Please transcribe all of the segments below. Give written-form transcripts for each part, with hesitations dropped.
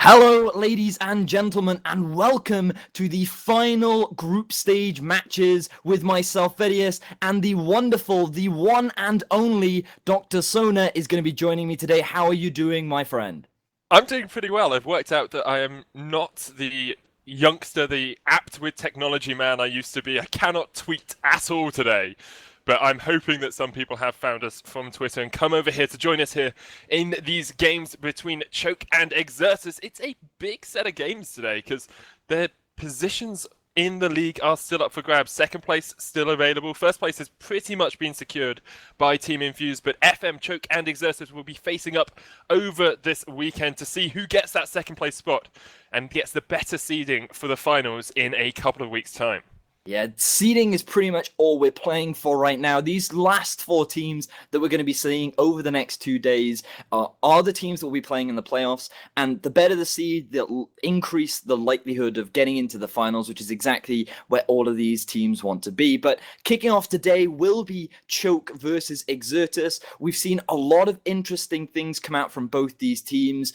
Hello, ladies and gentlemen, and welcome to the final group stage matches with myself, Vidius, and the wonderful, the one and only Dr. Sona is going to be joining me today. How are you doing, my friend? I'm doing pretty well. I've worked out that I am not the youngster, the apt with technology man I used to be. I cannot tweet at all today. But I'm hoping that some people have found us from Twitter and come over here to join us here in these games between Choke and Exertus. It's a big set of games today because their positions in the league are still up for grabs. Second place still available. First place has pretty much been secured by Team Infused, but FM, Choke and Exertus will be facing up over this weekend to see who gets that second place spot and gets the better seeding for the finals in a couple of weeks' time. Yeah, seeding is pretty much all we're playing for right now. These last four teams that we're going to be seeing over the next 2 days are the teams that will be playing in the playoffs. And the better the seed, they'll increase the likelihood of getting into the finals, which is exactly where all of these teams want to be. But kicking off today will be Choke versus Exertus. We've seen a lot of interesting things come out from both these teams.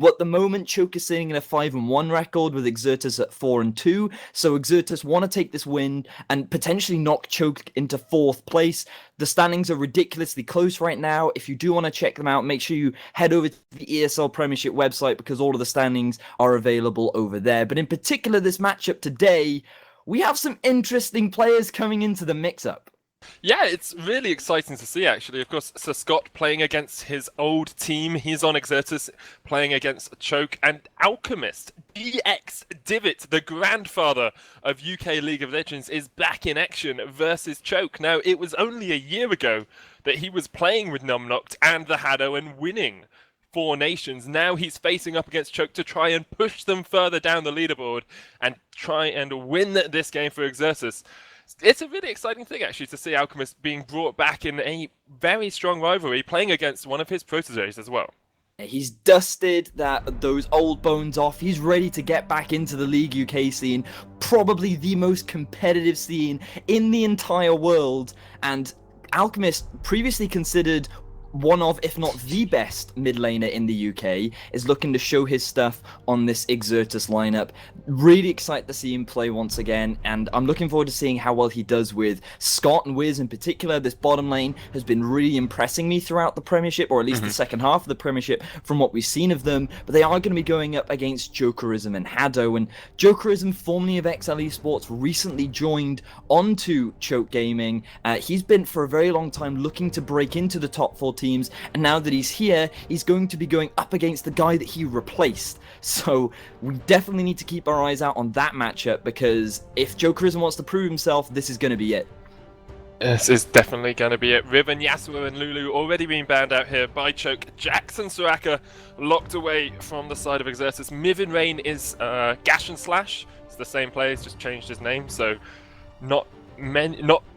At the moment, Choke is sitting in a 5-1 record with Exertus at 4-2. So Exertus want to take this win and potentially knock Choke into 4th place. The standings are ridiculously close right now. If you do want to check them out, make sure you head over to the ESL Premiership website because all of the standings are available over there. But in particular, this matchup today, we have some interesting players coming into the mix-up. Yeah, it's really exciting to see, actually. Of course, Sir Scott playing against his old team. He's on Exertus playing against Choke. And Alchemist, DX Divot, the grandfather of UK League of Legends, is back in action versus Choke. Now, it was only a year ago that he was playing with Numnocked and the Haddo and winning 4 nations. Now he's facing up against Choke to try and push them further down the leaderboard and try and win this game for Exertus. It's a really exciting thing, actually, to see Alchemist being brought back in a very strong rivalry, playing against one of his proteges as well. He's dusted those old bones off. He's ready to get back into the League UK scene, probably the most competitive scene in the entire world. And Alchemist, previously considered one of, if not the best mid laner in the UK, is looking to show his stuff on this Exertus lineup. Really excited to see him play once again, and I'm looking forward to seeing how well he does with Scott and Wiz in particular. This bottom lane has been really impressing me throughout the Premiership, or at least the second half of the Premiership from what we've seen of them, but they are going to be going up against Jokerism and Haddo, and Jokerism, formerly of XL Esports, recently joined onto Choke Gaming. He's been for a very long time looking to break into the top 4 teams, and now that he's here, he's going to be going up against the guy that he replaced. So we definitely need to keep our eyes out on that matchup, because if Jokerism wants to prove himself, this is going to be it. This is definitely going to be it. Riven, Yasuo and Lulu already being banned out here by Choke. Jackson Soraka locked away from the side of Exertus. Mivin Rain is Gash and Slash. It's the same player, he's just changed his name, so not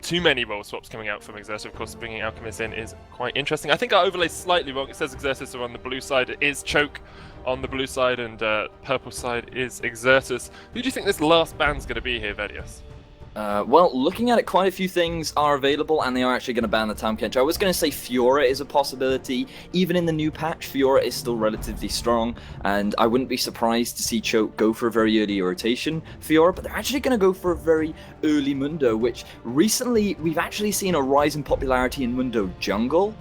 too many role swaps coming out from Exertus. Of course, bringing Alchemist in is quite interesting. I think our overlay is slightly wrong. It says Exertus are on the blue side. It is Choke on the blue side, and purple side is Exertus. Who do you think this last ban's going to be here, Vedius? Well, looking at it, quite a few things are available, and they are actually going to ban the Tahm Kench. I was going to say Fiora is a possibility. Even in the new patch, Fiora is still relatively strong, and I wouldn't be surprised to see Choke go for a very early rotation Fiora, but they're actually going to go for a very early Mundo, which recently we've actually seen a rise in popularity in Mundo Jungle.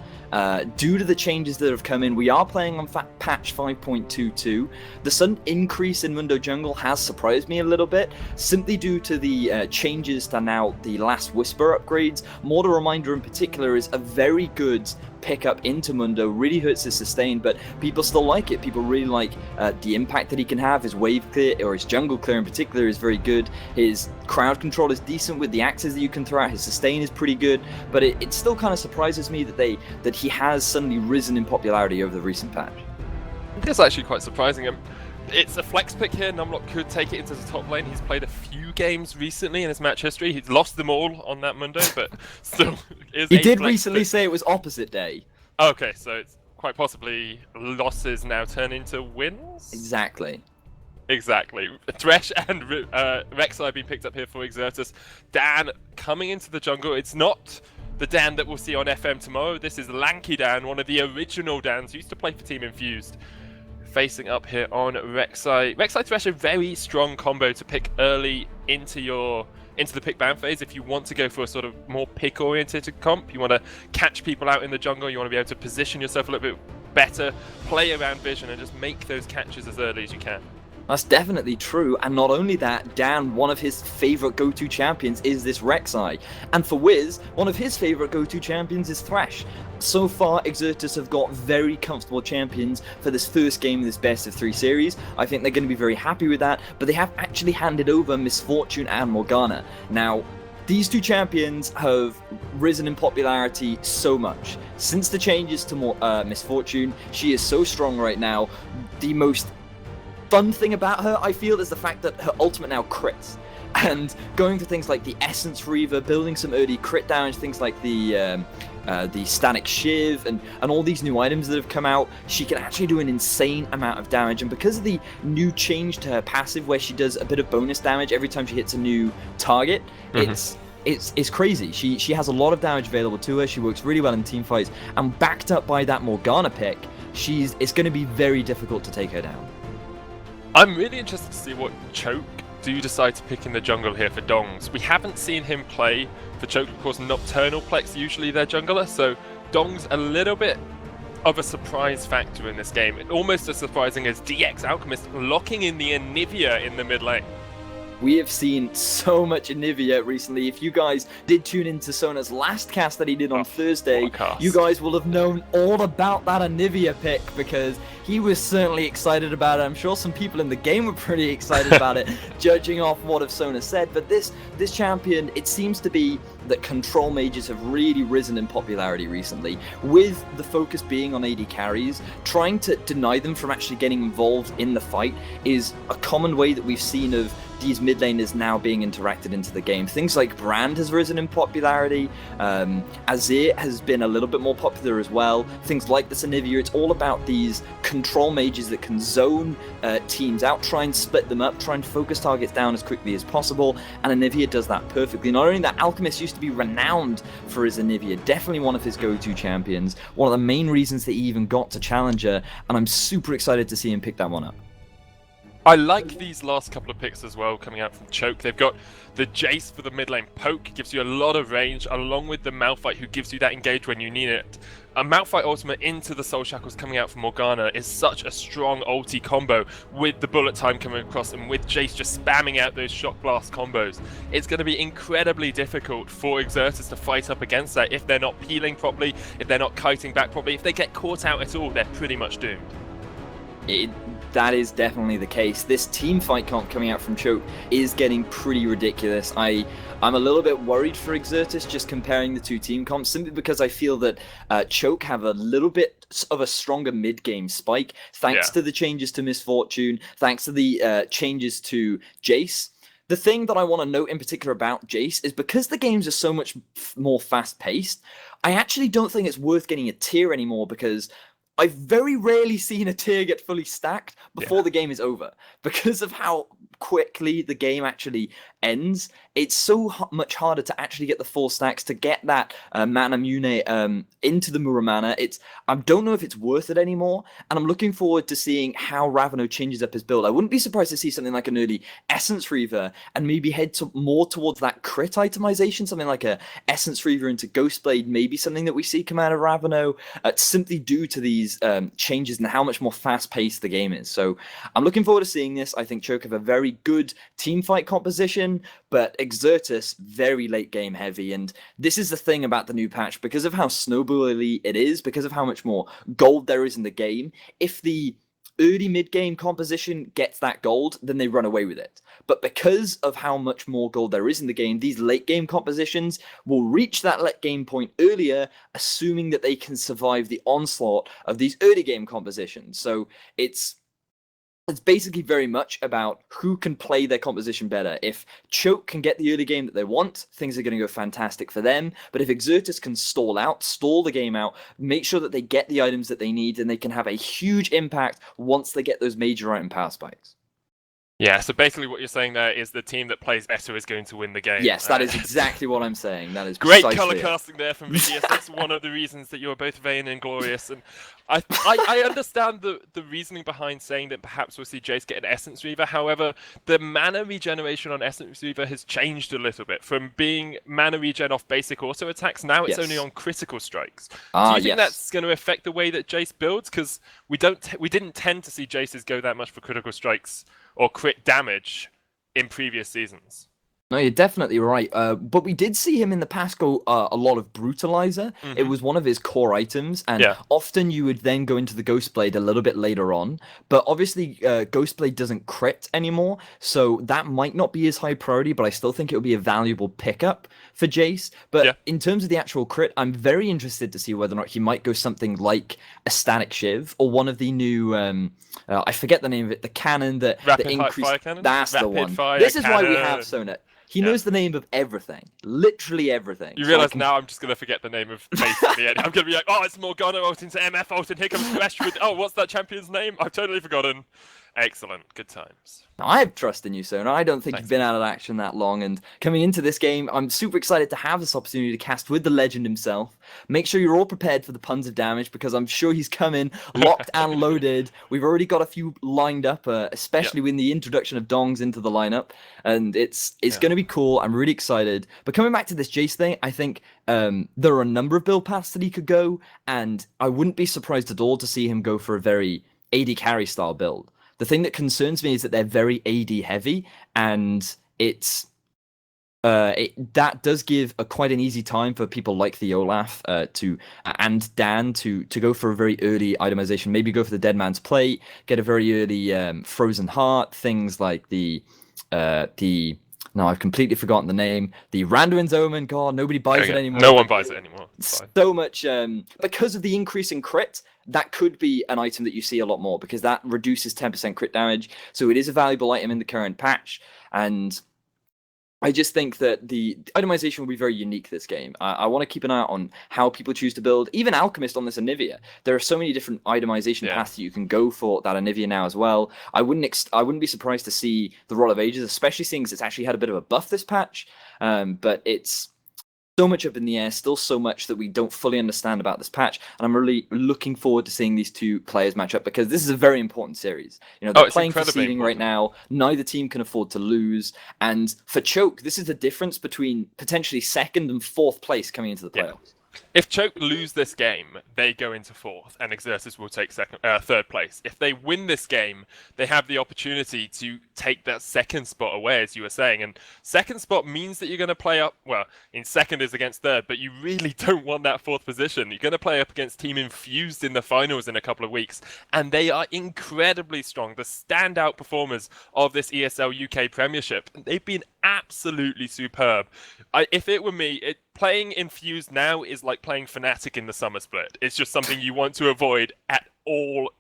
Due to the changes that have come in, we are playing on patch 5.22. The sudden increase in Mundo Jungle has surprised me a little bit, simply due to the changes to now the Last Whisper upgrades. Mortar Reminder in particular is a very good pickup into Mundo, really hurts his sustain, but people still like it. People really like the impact that he can have. His wave clear, or his jungle clear in particular, is very good. His crowd control is decent with the axes that you can throw out. His sustain is pretty good, but it still kind of surprises me that he has suddenly risen in popularity over the recent patch. It's actually quite surprising. It's a flex pick here. Numlock could take it into the top lane. He's played a few games recently in his match history. He's lost them all on that Mundo, but still is. He did recently say it was opposite day. Okay, so it's quite possibly losses now turn into wins? Exactly. Thresh and Rek'Sai being picked up here for Exertus. Dan coming into the jungle. It's not the Dan that we'll see on FM tomorrow. This is Lanky Dan, one of the original Dans who used to play for Team Infused. facing up here on Rek'Sai. Rek'Sai Thresh, a very strong combo to pick early into the pick ban phase. If you want to go for a sort of more pick oriented comp, you want to catch people out in the jungle, you want to be able to position yourself a little bit better, play around vision, and just make those catches as early as you can. That's definitely true, and not only that, Dan, one of his favourite go-to champions is this Rek'Sai. And for Wiz, one of his favourite go-to champions is Thresh. So far, Exertus have got very comfortable champions for this first game of this best of 3 series. I think they're going to be very happy with that, but they have actually handed over Miss Fortune and Morgana. Now, these two champions have risen in popularity so much. Since the changes to Miss Fortune, she is so strong right now. The most fun thing about her, I feel, is the fact that her ultimate now crits. And going for things like the Essence Reaver, building some early crit damage, things like the Static Shiv, and all these new items that have come out, she can actually do an insane amount of damage. And because of the new change to her passive, where she does a bit of bonus damage every time she hits a new target, it's crazy. She has a lot of damage available to her. She works really well in team fights, and backed up by that Morgana pick, it's going to be very difficult to take her down. I'm really interested to see what Choke do decide to pick in the jungle here for Dongs. We haven't seen him play for Choke. Of course, Nocturnal Plex usually their jungler, so Dong's a little bit of a surprise factor in this game. Almost as surprising as DX Alchemist locking in the Anivia in the mid lane. We have seen so much Anivia recently. If you guys did tune into Sona's last cast that he did on Thursday, you guys will have known all about that Anivia pick, because he was certainly excited about it. I'm sure some people in the game were pretty excited about it, judging off what Sona said. But this champion, it seems to be that control mages have really risen in popularity recently, with the focus being on AD carries. Trying to deny them from actually getting involved in the fight is a common way that we've seen of these mid laners now being interacted into the game. Things like Brand has risen in popularity, Azir has been a little bit more popular as well. Things like the Anivia, it's all about these control mages that can zone teams out, try and split them up, try and focus targets down as quickly as possible, and Anivia does that perfectly. Not only that, Alchemist used to be renowned for his Anivia, definitely one of his go-to champions, one of the main reasons that he even got to Challenger, and I'm super excited to see him pick that one up. I like these last couple of picks as well coming out from Choke. They've got the Jace for the mid lane poke, gives you a lot of range, along with the Malphite, who gives you that engage when you need it. A Malphite ultimate into the Soul Shackles coming out from Morgana is such a strong ulti combo, with the bullet time coming across and with Jace just spamming out those shock blast combos. It's going to be incredibly difficult for Exertus to fight up against that if they're not peeling properly, if they're not kiting back properly. If they get caught out at all, they're pretty much doomed. That is definitely the case. This team fight comp coming out from Choke is getting pretty ridiculous. I'm a little bit worried for Exertus just comparing the two team comps, simply because I feel that Choke have a little bit of a stronger mid-game spike, thanks to the changes to Miss Fortune, thanks to the changes to Jace. The thing that I want to note in particular about Jace is, because the games are so much more fast-paced, I actually don't think it's worth getting a tier anymore, because I've very rarely seen a tier get fully stacked before the game is over. Because of how quickly the game actually ends, it's so much harder to actually get the full stacks, to get that Mana Mune into the Muramana. I don't know if it's worth it anymore, and I'm looking forward to seeing how Ravano changes up his build. I wouldn't be surprised to see something like an early Essence Reaver, and maybe head more towards that crit itemization, something like a Essence Reaver into Ghostblade, maybe something that we see come out of Ravano, simply due to these changes and how much more fast-paced the game is. So I'm looking forward to seeing this. I think Choke have a very good team fight composition, but Exertus very late game heavy. And this is the thing about the new patch, because of how snowbally it is, because of how much more gold there is in the game, if the early mid-game composition gets that gold, then they run away with it. But because of how much more gold there is in the game, these late-game compositions will reach that late-game point earlier, assuming that they can survive the onslaught of these early-game compositions. So it's basically very much about who can play their composition better. If Choke can get the early game that they want, things are going to go fantastic for them. But if Exertus can stall the game out, make sure that they get the items that they need, and they can have a huge impact once they get those major item power spikes. Yeah, so basically what you're saying there is the team that plays better is going to win the game. Yes, that is exactly what I'm saying. That is great precisely color it. casting there from Vidius. That's one of the reasons that you're both vain and glorious. And I understand the reasoning behind saying that perhaps we'll see Jace get an Essence Reaver. However, the mana regeneration on Essence Reaver has changed a little bit from being mana regen off basic auto attacks. Now it's only on critical strikes. Do you think that's going to affect the way that Jace builds? Because we didn't tend to see Jaces go that much for critical strikes or crit damage in previous seasons. No, you're definitely right. But we did see him in the past go a lot of Brutalizer. Mm-hmm. It was one of his core items, and often you would then go into the Ghostblade a little bit later on. But obviously, Ghostblade doesn't crit anymore, so that might not be his high priority, but I still think it would be a valuable pickup for Jace. But in terms of the actual crit, I'm very interested to see whether or not he might go something like a Static Shiv or one of the new, I forget the name of it, the cannon that increased. That's the one. This is why we have Sonet. He knows the name of everything, literally everything. You realise now I'm just going to forget the name of basically it. I'm going to be like, oh, it's Morgana ult into MF ult, and here comes Thresh with, oh, what's that champion's name? I've totally forgotten. Excellent. Good times. I have trust in you, Sona. I don't think you've been out of action that long, and coming into this game, I'm super excited to have this opportunity to cast with the legend himself. Make sure you're all prepared for the puns of damage, because I'm sure he's coming locked and loaded. We've already got a few lined up, especially with the introduction of Dongs into the lineup, and it's going to be cool. I'm really excited. But coming back to this Jace thing, I think there are a number of build paths that he could go, and I wouldn't be surprised at all to see him go for a very AD carry style build. The thing that concerns me is that they're very AD heavy, and that does give quite an easy time for people like the Olaf and Dan to go for a very early itemization. Maybe go for the Dead Man's Plate, get a very early Frozen Heart, things like no, I've completely forgotten the name. The Randuin's Omen. God, nobody buys it anymore. No one buys it anymore. So much because of the increase in crit. That could be an item that you see a lot more because that reduces 10% crit damage. So it is a valuable item in the current patch. And I just think that the itemization will be very unique this game. I want to keep an eye out on how people choose to build. Even Alchemist on this Anivia. There are so many different itemization paths that you can go for that Anivia now as well. I wouldn't be surprised to see the Rod of Ages, especially seeing as it's actually had a bit of a buff this patch. But it's so much up in the air, still so much that we don't fully understand about this patch, and I'm really looking forward to seeing these two players match up because this is a very important series. You know, they're playing for seeding right now. Neither team can afford to lose, and for Choke, this is the difference between potentially second and fourth place coming into the playoffs. If Choke lose this game, they go into fourth, and Exertus will take third place. If they win this game, they have the opportunity to take that second spot away, as you were saying. And second spot means that you're going to play up, well, in second is against third, but you really don't want that fourth position. You're going to play up against Team Infused in the finals in a couple of weeks, and they are incredibly strong. The standout performers of this ESL UK Premiership. They've been absolutely superb. If it were me, playing Infused now is like playing Fnatic in the summer split. It's just something you want to avoid at all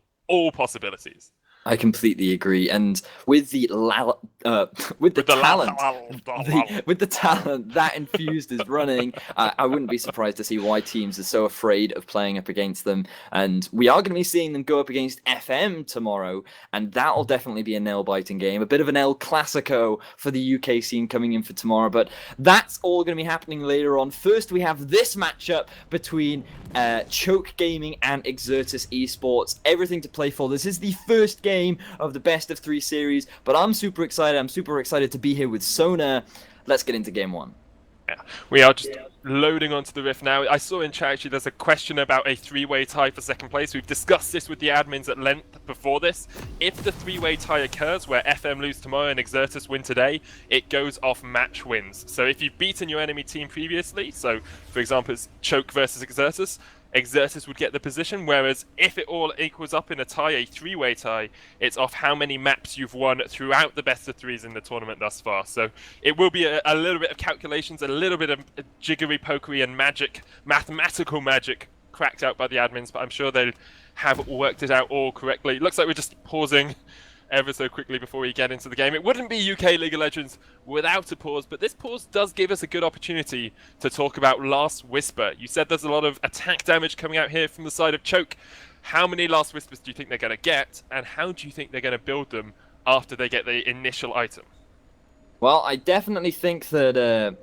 possibilities. I completely agree, and with the talent that Infused is running, I wouldn't be surprised to see why teams are so afraid of playing up against them. And we are going to be seeing them go up against FM tomorrow, and that'll definitely be a nail-biting game, a bit of an El Clasico for the UK scene coming in for tomorrow. But that's all going to be happening later on. First, we have this matchup between Choke Gaming and Exertus Esports. Everything to play for. This is the first game of the best of 3 series, but I'm super excited. I'm super excited to be here with Sona. Let's get into game 1. Yeah, we are just loading onto the Rift now. I saw in chat actually there's a question about a 3-way tie for second place. We've discussed this with the admins at length before this. If the 3-way tie occurs where FM lose tomorrow and Exertus win today, it goes off match wins. So if you've beaten your enemy team previously, so for example it's Choke versus Exertus would get the position, whereas if it all equals up in a tie, a 3-way tie, it's off how many maps you've won throughout the best of 3s in the tournament thus far. So it will be a little bit of calculations, a little bit of jiggery pokery and magic, mathematical magic cracked out by the admins, but I'm sure they'll have worked it out all correctly. Looks like we're just pausing ever so quickly before we get into the game. It wouldn't be UK League of Legends without a pause, but this pause does give us a good opportunity to talk about Last Whisper. You said there's a lot of attack damage coming out here from the side of Choke. How many Last Whispers do you think they're going to get, and how do you think they're going to build them after they get the initial item? Well, I definitely think that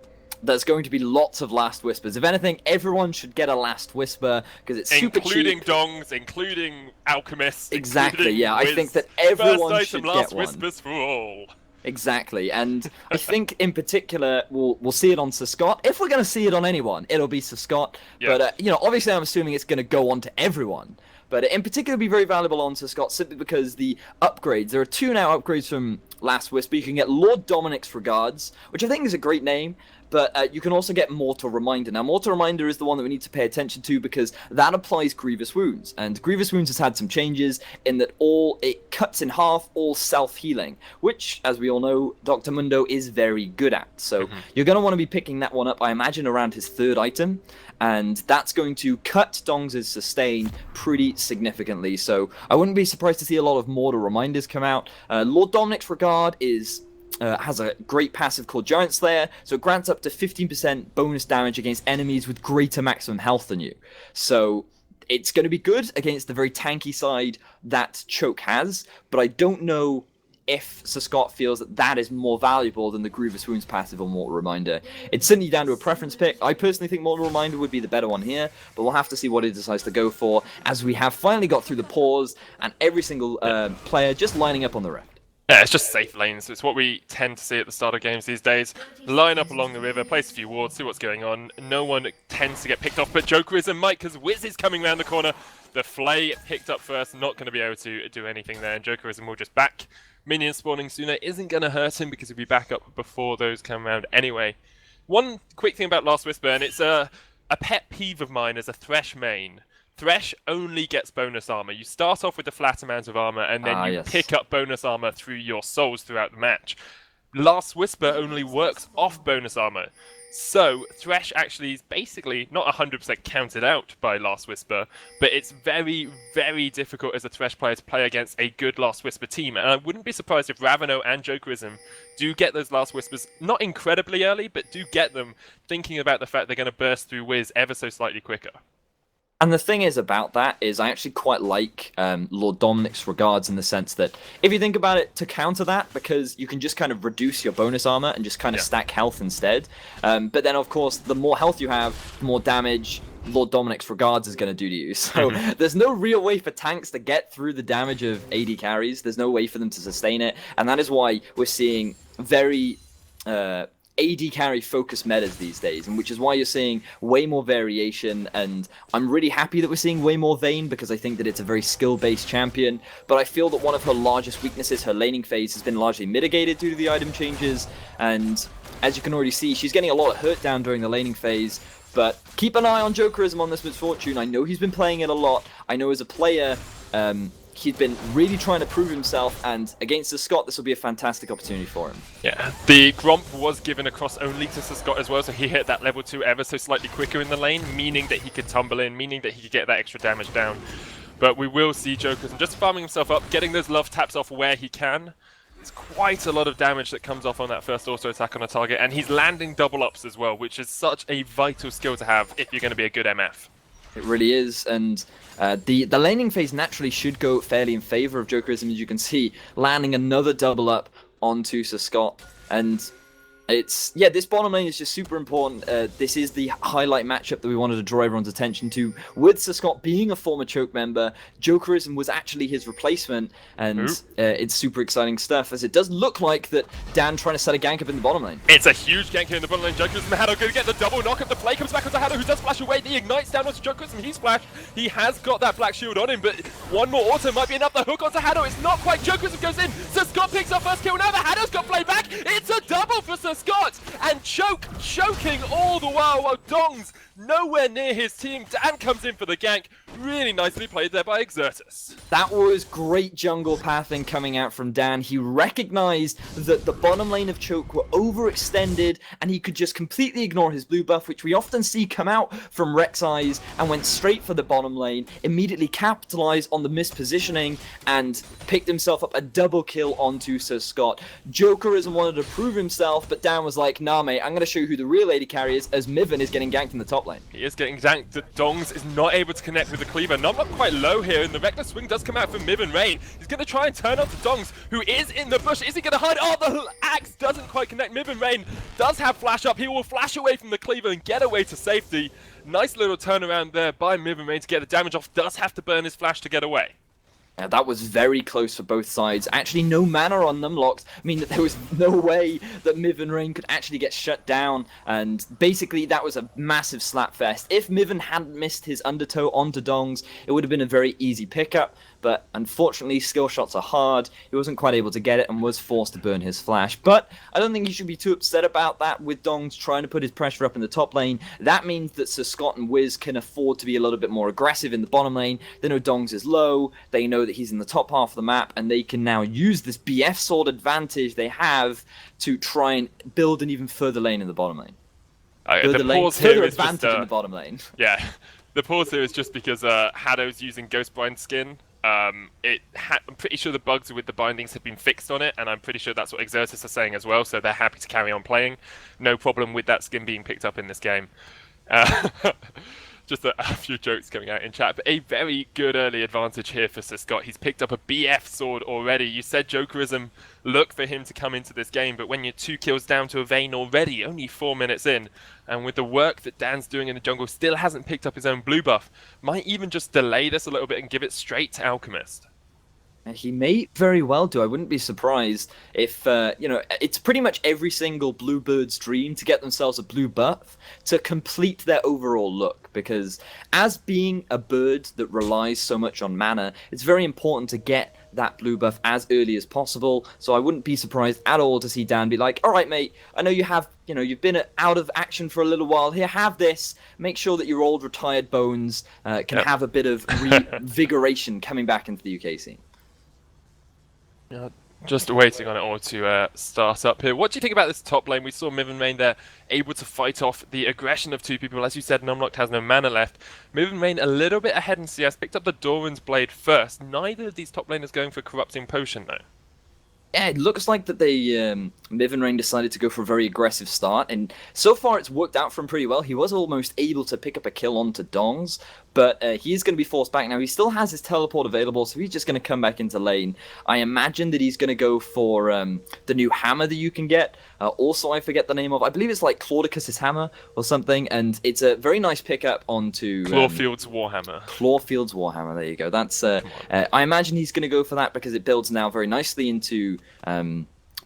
there's going to be lots of Last Whispers. If anything, everyone should get a Last Whisper because it's super Including cheap. Dongs, including Alchemists. Exactly, including yeah. I Wiz. think that everyone First should item, get Last one. Whispers for all. Exactly, and I think in particular we'll see it on Sir Scott. If we're going to see it on anyone, it'll be Sir Scott. Yeah. But obviously, I'm assuming it's going to go on to everyone. But in particular, it'll be very valuable on Sir Scott simply because the upgrades. There are 2 now upgrades from Last Whisper. You can get Lord Dominic's Regards, which I think is a great name. But you can also get Mortal Reminder. Now, Mortal Reminder is the one that we need to pay attention to because that applies Grievous Wounds. And Grievous Wounds has had some changes in that it cuts in half all self-healing, which, as we all know, Dr. Mundo is very good at. So you're going to want to be picking that one up, I imagine, around his 3rd item. And that's going to cut Dongs' sustain pretty significantly. So I wouldn't be surprised to see a lot of Mortal Reminders come out. Lord Dominic's Regard has a great passive called Giant Slayer, so it grants up to 15% bonus damage against enemies with greater maximum health than you. So it's going to be good against the very tanky side that Choke has, but I don't know if Sir Scott feels that that is more valuable than the Grievous Wounds passive or Mortal Reminder. It's certainly down to a preference pick. I personally think Mortal Reminder would be the better one here, but we'll have to see what he decides to go for as we have finally got through the pause and every single player just lining up on the Rift. Yeah, it's just safe lanes. It's what we tend to see at the start of games these days. Line up along the river, place a few wards, see what's going on. No one tends to get picked off, but Jokerism might, because Wiz is coming around the corner. The Flay picked up first, not going to be able to do anything there, and Jokerism will just back. Minion spawning sooner isn't going to hurt him because he'll be back up before those come around anyway. One quick thing about Last Whisper, and it's a pet peeve of mine as a Thresh main. Thresh only gets bonus armor. You start off with a flat amount of armor, and then you pick up bonus armor through your souls throughout the match. Last Whisper only works off bonus armor. So Thresh actually is basically not 100% counted out by Last Whisper, but it's very, very difficult as a Thresh player to play against a good Last Whisper team. And I wouldn't be surprised if Ravano and Jokerism do get those Last Whispers, not incredibly early, but do get them, thinking about the fact they're going to burst through Wiz ever so slightly quicker. And the thing is about that is I actually quite like Lord Dominic's Regards in the sense that if you think about it, to counter that, because you can just kind of reduce your bonus armor and just kind of stack health instead. But then, of course, the more health you have, the more damage Lord Dominic's Regards is going to do to you. So there's no real way for tanks to get through the damage of AD carries. There's no way for them to sustain it. And that is why we're seeing very AD carry focus metas these days, and which is why you're seeing way more variation. And I'm really happy that we're seeing way more Vayne because I think that it's a very skill-based champion. But I feel that one of her largest weaknesses, her laning phase, has been largely mitigated due to the item changes. And as you can already see, she's getting a lot of hurt down during the laning phase. But keep an eye on Jokerism on this Misfortune. I know he's been playing it a lot. I know as a player, he's been really trying to prove himself, and against Sir Scott, this will be a fantastic opportunity for him. Yeah, the Gromp was given across only to Sir Scott as well, so he hit that level 2 ever so slightly quicker in the lane, meaning that he could tumble in, meaning that he could get that extra damage down. But we will see Jokerism just farming himself up, getting those love taps off where he can. It's quite a lot of damage that comes off on that first auto attack on a target, and he's landing double ups as well, which is such a vital skill to have if you're going to be a good MF. It really is, and the laning phase naturally should go fairly in favor of Jokerism, as you can see, landing another double up onto Sir Scott. And it's, yeah, this bottom lane is just super important. This is the highlight matchup that we wanted to draw everyone's attention to. With Sir Scott being a former Choke member, Jokerism was actually his replacement, and it's super exciting stuff, as it does look like that Dan trying to set a gank up in the bottom lane. It's a huge gank here in the bottom lane. Jokerism, Hado going to get the double knock up. The play comes back onto Hado, who does flash away. The ignites down onto Jokerism. He's flashed. He has got that black shield on him, but one more auto might be enough. The hook onto Hado. It's not quite. Jokerism goes in. Sir Scott picks up first kill. Now the Hado's got play back. It's a double for Sir Scott. And choking all the while Dongs nowhere near his team. Dan comes in for the gank. Really nicely played there by Exertus. That was great jungle pathing coming out from Dan. He recognized that the bottom lane of Choke were overextended, and he could just completely ignore his blue buff, which we often see come out from Rek'Sai's, and went straight for the bottom lane, immediately capitalized on the mispositioning, and picked himself up a double kill onto Sir Scott. Jokerism wanted to prove himself, but Dan was like, nah mate, I'm going to show you who the real AD carry is, as Miven is getting ganked in the top lane. He is getting ganked. The Dongs is not able to connect with the Cleaver. Not quite low here, and the Reckless Swing does come out from Miv and Rain. He's going to try and turn up to Dongs, who is in the bush. Is he going to hide? Oh, the axe doesn't quite connect. Miv and Rain does have flash up. He will flash away from the Cleaver and get away to safety. Nice little turnaround there by Miv and Rain to get the damage off. Does have to burn his flash to get away. Yeah, that was very close for both sides. Actually, no mana on Numlocked. I mean, there was no way that Miven Rain could actually get shut down. And basically, that was a massive slapfest. If Miven hadn't missed his undertow onto Dongs, it would have been a very easy pickup. But unfortunately, skill shots are hard. He wasn't quite able to get it and was forced to burn his flash. But I don't think you should be too upset about that with Dongs trying to put his pressure up in the top lane. That means that Sir Scott and Wiz can afford to be a little bit more aggressive in the bottom lane. They know Dongs is low. They know that he's in the top half of the map, and they can now use this BF sword advantage they have to try and build an even further lane in the bottom lane. Further advantage in the bottom lane. Yeah, the pause here is just because Haddo's using Ghostbind skin. I'm pretty sure the bugs with the bindings have been fixed on it, and I'm pretty sure that's what Exertus are saying as well, so they're happy to carry on playing. No problem with that skin being picked up in this game. Just a few jokes coming out in chat, but a very good early advantage here for Sir Scott. He's picked up a BF sword already. You said Jokerism, look for him to come into this game, but when you're 2 kills down to a Vayne already, only 4 minutes in, and with the work that Dan's doing in the jungle, still hasn't picked up his own blue buff, might even just delay this a little bit and give it straight to Alchemist. He may very well do. I wouldn't be surprised if, it's pretty much every single Bluebird's dream to get themselves a blue buff to complete their overall look. Because as being a bird that relies so much on mana, it's very important to get that blue buff as early as possible. So I wouldn't be surprised at all to see Dan be like, all right, mate, I know you have, you've been out of action for a little while. Here, have this. Make sure that your old retired bones can have a bit of revigoration coming back into the UK scene. Yeah, just waiting on it all to start up here. What do you think about this top lane? We saw Miven Rain there able to fight off the aggression of 2 people. As you said, Numlocked has no mana left. Miven Rain a little bit ahead in CS, picked up the Doran's Blade first. Neither of these top laners going for Corrupting Potion though. Yeah, it looks like that they, Miven Rain decided to go for a very aggressive start, and so far it's worked out for him pretty well. He was almost able to pick up a kill onto Dongs, but he is going to be forced back now. He still has his teleport available, so he's just going to come back into lane. I imagine that he's going to go for the new hammer that you can get. Also, I forget the name of, I believe it's like Claudicus's hammer or something, and it's a very nice pickup onto... Clawfield's Warhammer. Clawfield's Warhammer, there you go. That's I imagine he's going to go for that because it builds now very nicely into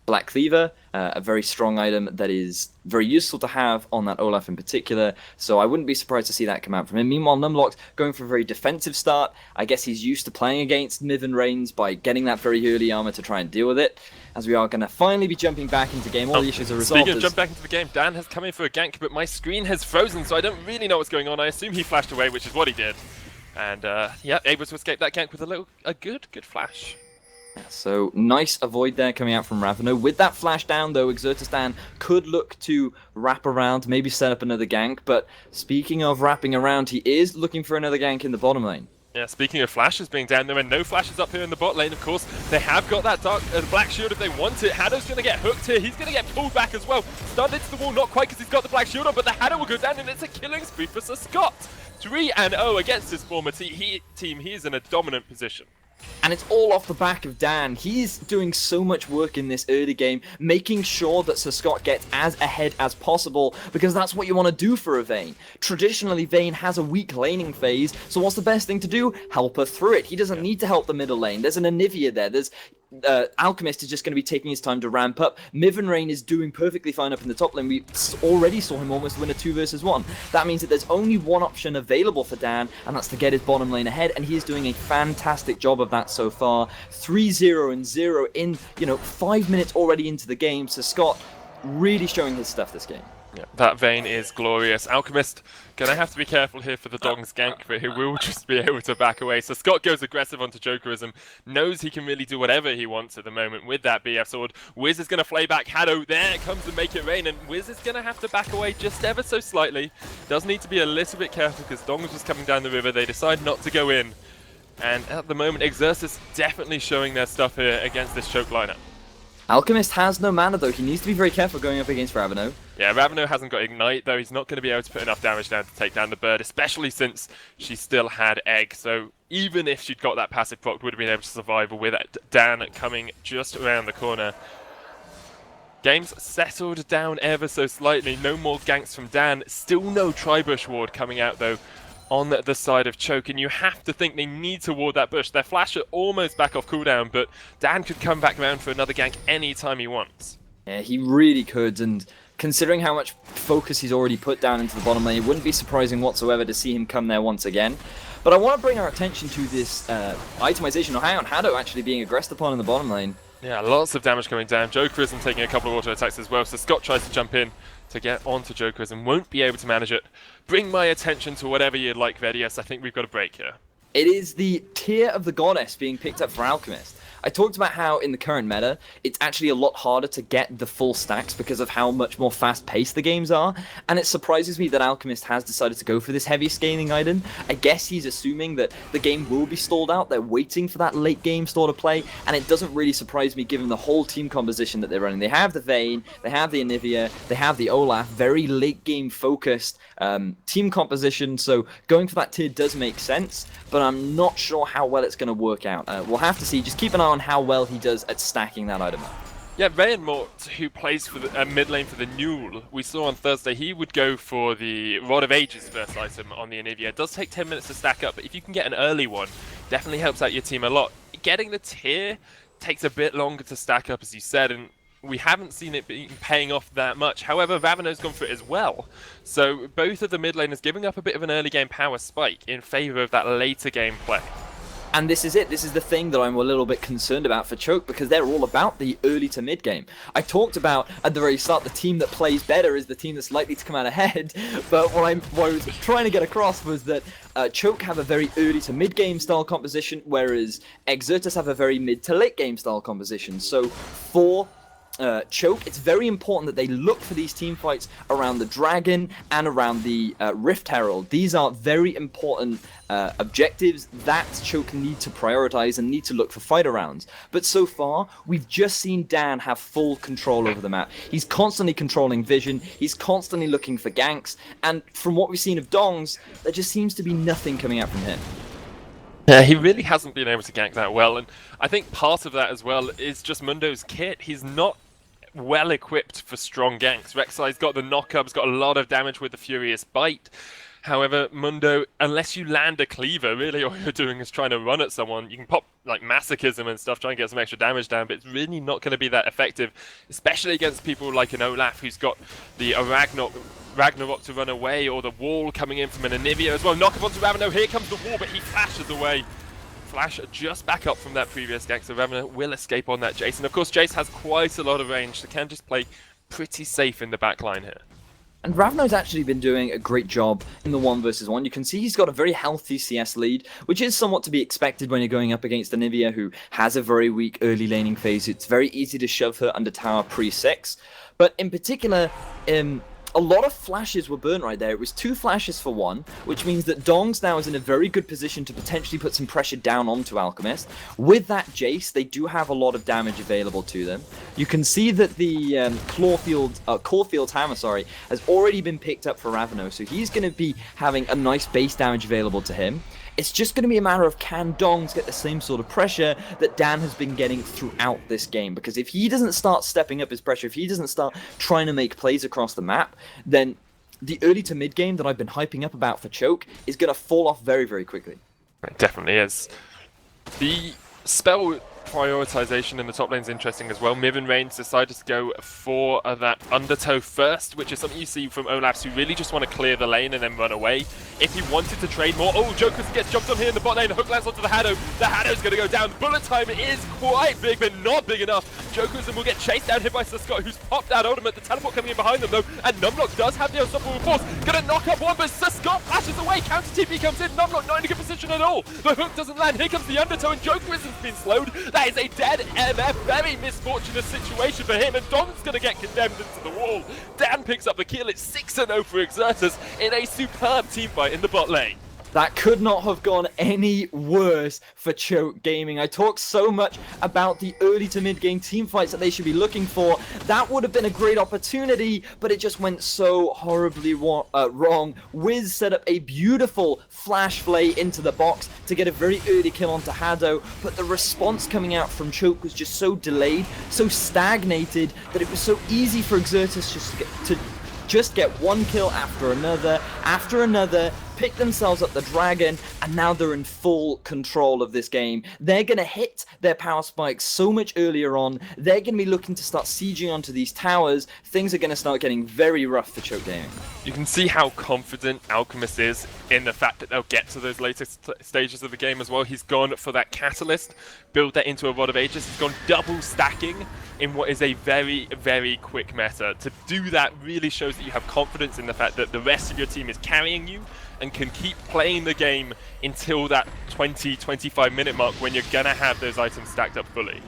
Black Cleaver, a very strong item that is very useful to have on that Olaf in particular, so I wouldn't be surprised to see that come out from him. Meanwhile, Numlocked going for a very defensive start. I guess he's used to playing against Miven Rains by getting that very early armor to try and deal with it, as we are going to finally be jumping back into game. All the issues are resolved. Speaking of jump back into the game, Dan has come in for a gank, but my screen has frozen, so I don't really know what's going on. I assume he flashed away, which is what he did. And, yeah, able to escape that gank with a good flash. So, nice avoid there coming out from Ravano. With that flash down, though, Exertus Dan could look to wrap around, maybe set up another gank. But speaking of wrapping around, he is looking for another gank in the bottom lane. Yeah, speaking of flashes being down, there are no flashes up here in the bot lane, of course. They have got that black shield if they want it. Haddo's going to get hooked here. He's going to get pulled back as well. Stunned into the wall, not quite because he's got the black shield on, but the Haddo will go down, and it's a killing spree for Sir Scott. 3-0 against his former team. He is in a dominant position. And it's all off the back of Dan. He's doing so much work in this early game, making sure that Sir Scott gets as ahead as possible, because that's what you want to do for a Vayne. Traditionally, Vayne has a weak laning phase, so what's the best thing to do? Help her through it. He doesn't need to help the middle lane. There's an Anivia there. There's Alchemist is just going to be taking his time to ramp up. Miven Rain is doing perfectly fine up in the top lane. We already saw him almost win a 2 versus 1. That means that there's only one option available for Dan, and that's to get his bottom lane ahead, and he is doing a fantastic job of that so far. 3-0 and 0 in, 5 minutes already into the game. So Scott really showing his stuff this game. Yeah, that Vayne is glorious. Alchemist gonna have to be careful here for the Dongs gank, but he will just be able to back away. So Scott goes aggressive onto Jokerism, knows he can really do whatever he wants at the moment with that BF sword. Wiz is gonna flay back Haddo. There it comes to make it rain, and Wiz is gonna have to back away just ever so slightly. Does need to be a little bit careful because Dongs was coming down the river. They decide not to go in, and at the moment, Exertus definitely showing their stuff here against this choke lineup. Alchemist has no mana though. He needs to be very careful going up against Raveno. Yeah, Raveno hasn't got Ignite though. He's not going to be able to put enough damage down to take down the bird, especially since she still had Egg. So even if she'd got that passive proc, would have been able to survive with Dan coming just around the corner. Game's settled down ever so slightly. No more ganks from Dan. Still no Tribush ward coming out though on the side of Choke, and you have to think they need to ward that bush. Their flash are almost back off cooldown, but Dan could come back around for another gank anytime he wants. Yeah, he really could, and considering how much focus he's already put down into the bottom lane, it wouldn't be surprising whatsoever to see him come there once again. But I want to bring our attention to this itemization of Hado actually being aggressed upon in the bottom lane. Yeah, lots of damage coming down. Jokerism taking a couple of auto attacks as well, so Scott tries to jump in to get onto Jokerism, won't be able to manage it. Bring my attention to whatever you'd like, Vedius. I think we've got a break here. It is the Tear of the Goddess being picked up for Alchemist. I talked about how in the current meta, it's actually a lot harder to get the full stacks because of how much more fast-paced the games are, and it surprises me that Alchemist has decided to go for this heavy scaling item. I guess he's assuming that the game will be stalled out, they're waiting for that late game stall to play, and it doesn't really surprise me given the whole team composition that they're running. They have the Vayne, they have the Anivia, they have the Olaf, very late game focused team composition, so going for that tier does make sense, but I'm not sure how well it's going to work out. We'll have to see. Just keep an eye on how well he does at stacking that item up. Yeah, Rayenmort, who plays for the mid lane for the Newell, we saw on Thursday he would go for the Rod of Ages first item on the Anivia. It does take 10 minutes to stack up, but if you can get an early one, definitely helps out your team a lot. Getting the tier takes a bit longer to stack up, as you said, and we haven't seen it paying off that much. However, Raveno's gone for it as well. So both of the mid laners giving up a bit of an early game power spike in favor of that later game play. And this is it. This is the thing that I'm a little bit concerned about for Choke, because they're all about the early to mid game. I talked about at the very start, the team that plays better is the team that's likely to come out ahead. But what I was trying to get across was that Choke have a very early to mid game style composition, whereas Exertus have a very mid to late game style composition. So for Choke, it's very important that they look for these team fights around the Dragon and around the Rift Herald. These are very important objectives that Choke need to prioritize and need to look for fight arounds. But so far, we've just seen Dan have full control over the map. He's constantly controlling vision, he's constantly looking for ganks, and from what we've seen of Dongs, there just seems to be nothing coming out from him. Yeah, he really hasn't been able to gank that well, and I think part of that as well is just Mundo's kit. He's not well equipped for strong ganks. Rek'Sai's got the knock-up's got a lot of damage with the Furious Bite. However, Mundo, unless you land a cleaver, really all you're doing is trying to run at someone. You can pop like Masochism and stuff, try and get some extra damage down, but it's really not going to be that effective, especially against people like an Olaf who's got the Ragnarok to run away, or the wall coming in from an Anivia as well. Knock up onto Raveno, here comes the wall, but he flashes away. Flash just back up from that previous gank, so Raveno will escape on that Jace. And of course, Jace has quite a lot of range, so can just play pretty safe in the backline here. And Raveno's actually been doing a great job in the 1 versus 1. You can see he's got a very healthy CS lead, which is somewhat to be expected when you're going up against Anivia, who has a very weak early laning phase. It's very easy to shove her under tower pre-6. But in particular, a lot of flashes were burnt right there. It was 2 flashes for 1, which means that Dongs now is in a very good position to potentially put some pressure down onto Alchemist. With that Jace, they do have a lot of damage available to them. You can see that the Caulfield's hammer, has already been picked up for Raveno, so he's going to be having a nice base damage available to him. It's just going to be a matter of can Dongs get the same sort of pressure that Dan has been getting throughout this game. Because if he doesn't start stepping up his pressure, if he doesn't start trying to make plays across the map, then the early to mid game that I've been hyping up about for Choke is going to fall off very, very quickly. It definitely is. The spell prioritization in the top lane is interesting as well. Miv and Reigns decided to go for that Undertow first, which is something you see from Olafs who really just want to clear the lane and then run away. If he wanted to trade more, Joker gets jumped on here in the bot lane, the hook lands onto the Hado. The Hado's going to go down. Bullet time is quite big, but not big enough. Jokerism will get chased down here by Sir Scott, who's popped that ultimate. The teleport coming in behind them though, and Numlock does have the unstoppable force. Gonna knock up one, but Sir Scott flashes away. Counter TP comes in. Numlock not in a good position at all. The hook doesn't land. Here comes the Undertow, and Jokerism's been slowed. That is a dead MF. Very misfortunate situation for him, and Don's going to get condemned into the wall. Dan picks up the kill. It's 6-0 for Exertus in a superb team fight in the bot lane. That could not have gone any worse for Choke Gaming. I talked so much about the early to mid game team fights that they should be looking for. That would have been a great opportunity, but it just went so horribly wrong. Wiz set up a beautiful flash flay into the box to get a very early kill onto Hado, but the response coming out from Choke was just so delayed, so stagnated, that it was so easy for Exertus just get one kill after another, pick themselves up the dragon, and now they're in full control of this game. They're going to hit their power spikes so much earlier on. They're going to be looking to start sieging onto these towers. Things are going to start getting very rough for Choke Gaming. You can see how confident Alchemist is in the fact that they'll get to those later stages of the game as well. He's gone for that Catalyst, build that into a Rod of Ages. He's gone double stacking in what is a very, very quick meta. To do that really shows that you have confidence in the fact that the rest of your team is carrying you and can keep playing the game until that 20-25 minute mark when you're gonna have those items stacked up fully.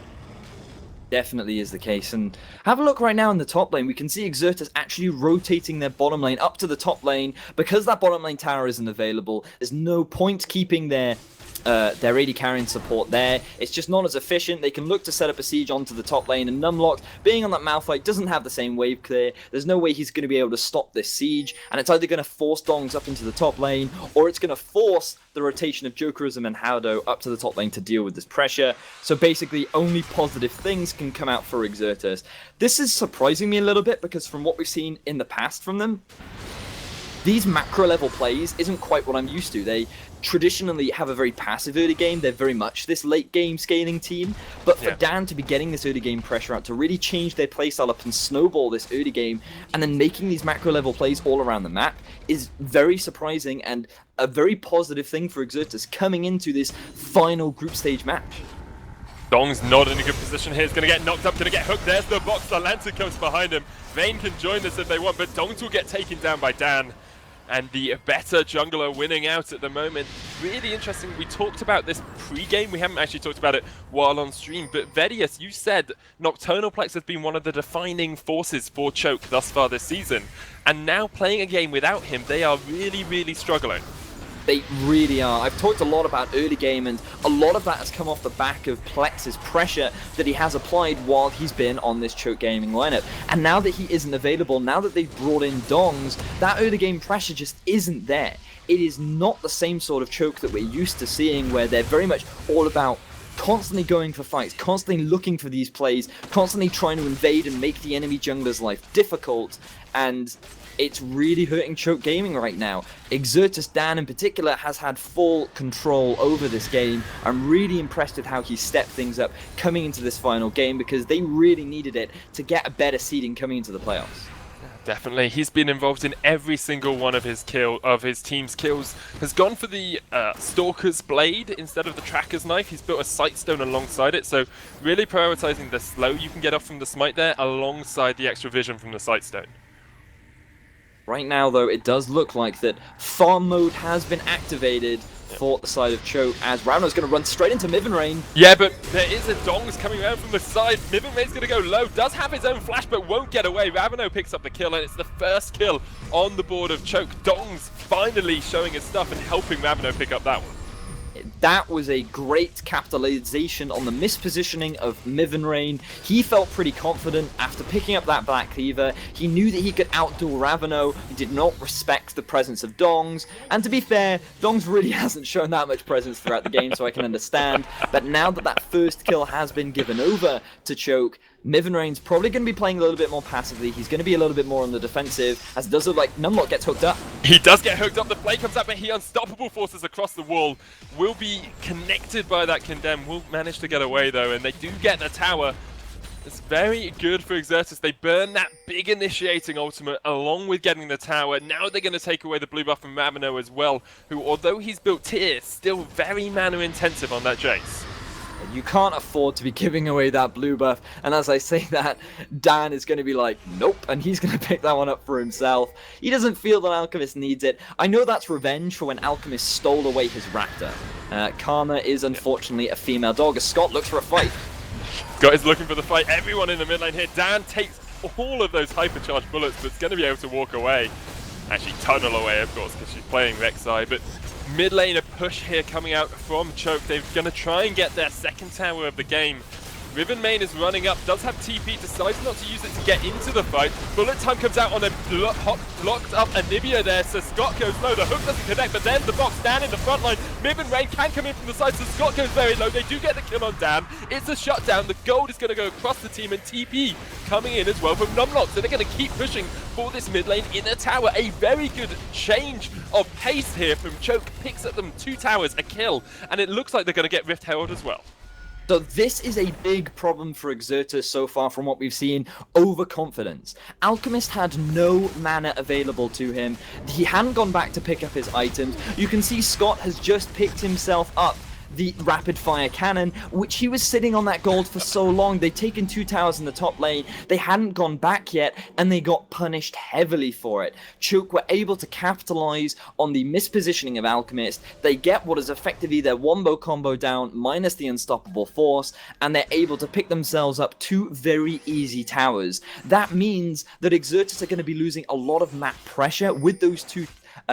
Definitely is the case, and have a look right now in the top lane. We can see Exertus actually rotating their bottom lane up to the top lane because that bottom lane tower isn't available. There's no point keeping their AD carrying support there. It's just not as efficient. They can look to set up a siege onto the top lane, and Numlock, being on that Malphite, doesn't have the same wave clear. There's no way he's going to be able to stop this siege, and it's either going to force Dongs up into the top lane, or it's going to force the rotation of Jokerism and Hado up to the top lane to deal with this pressure. So basically, only positive things can come out for Exertus. This is surprising me a little bit, because from what we've seen in the past from them, these macro level plays isn't quite what I'm used to. They traditionally have a very passive early game. They're very much this late game scaling team. But for Dan to be getting this early game pressure out, to really change their playstyle up and snowball this early game, and then making these macro level plays all around the map is very surprising and a very positive thing for Exertus coming into this final group stage match. Dong's not in a good position here. He's going to get knocked up, going to get hooked. There's the box. The Lantern comes behind him. Vayne can join this if they want, but Dongs will get taken down by Dan. And the better jungler winning out at the moment. Really interesting. We talked about this pre-game. We haven't actually talked about it while on stream. But Vedius, you said Nocturnal Plex has been one of the defining forces for Choke thus far this season. And now playing a game without him, they are really, really struggling. They really are. I've talked a lot about early game, and a lot of that has come off the back of Plex's pressure that he has applied while he's been on this Choke Gaming lineup. And now that he isn't available, now that they've brought in Dongs, that early game pressure just isn't there. It is not the same sort of Choke that we're used to seeing, where they're very much all about constantly going for fights, constantly looking for these plays, constantly trying to invade and make the enemy jungler's life difficult, and it's really hurting Choke Gaming right now. Exertus Dan in particular has had full control over this game. I'm really impressed with how he stepped things up coming into this final game, because they really needed it to get a better seeding coming into the playoffs. Definitely, he's been involved in every single one of his team's kills. Has gone for the Stalker's Blade instead of the Tracker's Knife. He's built a Sightstone alongside it, so really prioritizing the slow you can get off from the Smite there alongside the extra vision from the Sightstone. Right now, though, it does look like that farm mode has been activated for the side of Choke, as Raveno's going to run straight into Mivern. Yeah, but there is a Dongs coming around from the side. Mivern going to go low, does have his own flash, but won't get away. Raveno picks up the kill, and it's the first kill on the board of Choke. Dongs finally showing his stuff and helping Raveno pick up that one. That was a great capitalization on the mispositioning of Mivern. He felt pretty confident after picking up that Black Cleaver. He knew that he could outduel Raveno. He did not respect the presence of Dongs. And to be fair, Dongs really hasn't shown that much presence throughout the game, so I can understand. But now that that first kill has been given over to Choke, Mivern probably going to be playing a little bit more passively. He's going to be a little bit more on the defensive, as it does look like Numlock gets hooked up. He does get hooked up. The play comes up, but he unstoppable forces across the wall. Will be connected by that Condemn. Will manage to get away, though, and they do get the tower. It's very good for Exertus. They burn that big initiating ultimate along with getting the tower. Now they're going to take away the blue buff from Raveno as well, who, although he's built tier, still very mana intensive on that Jace. You can't afford to be giving away that blue buff, and as I say that, Dan is going to be like, nope, and he's going to pick that one up for himself. He doesn't feel that Alchemist needs it. I know that's revenge for when Alchemist stole away his Raptor. Karma is unfortunately a female dog, as Scott looks for a fight. Scott is looking for the fight. Everyone in the mid lane here. Dan takes all of those hypercharged bullets, but it's going to be able to walk away. Actually tunnel away, of course, because she's playing Rek'Sai, but Mid lane a push here coming out from Choke. They're going to try and get their second tower of the game. Rivenmane is running up, does have TP, decides not to use it to get into the fight. Bullet time comes out on a blocked up Anivia there, so Scott goes low. The hook doesn't connect, but then the box Dan in the front line. Rivenmane can come in from the side, so Scott goes very low. They do get the kill on Dan. It's a shutdown. The gold is going to go across the team, and TP coming in as well from Numlock. So they're going to keep pushing for this mid lane in a tower. A very good change of pace here from Choke. Picks up them 2 towers, a kill, and it looks like they're going to get Rift Herald as well. So this is a big problem for Exertus so far from what we've seen, overconfidence. Alchemist had no mana available to him. He hadn't gone back to pick up his items. You can see Scott has just picked himself up the rapid fire cannon, which he was sitting on that gold for so long. They'd taken 2 towers in the top lane, they hadn't gone back yet, and they got punished heavily for it. Choke were able to capitalize on the mispositioning of Alchemist. They get what is effectively their wombo combo down, minus the unstoppable force, and they're able to pick themselves up 2 very easy towers. That means that Exertus are going to be losing a lot of map pressure with those 2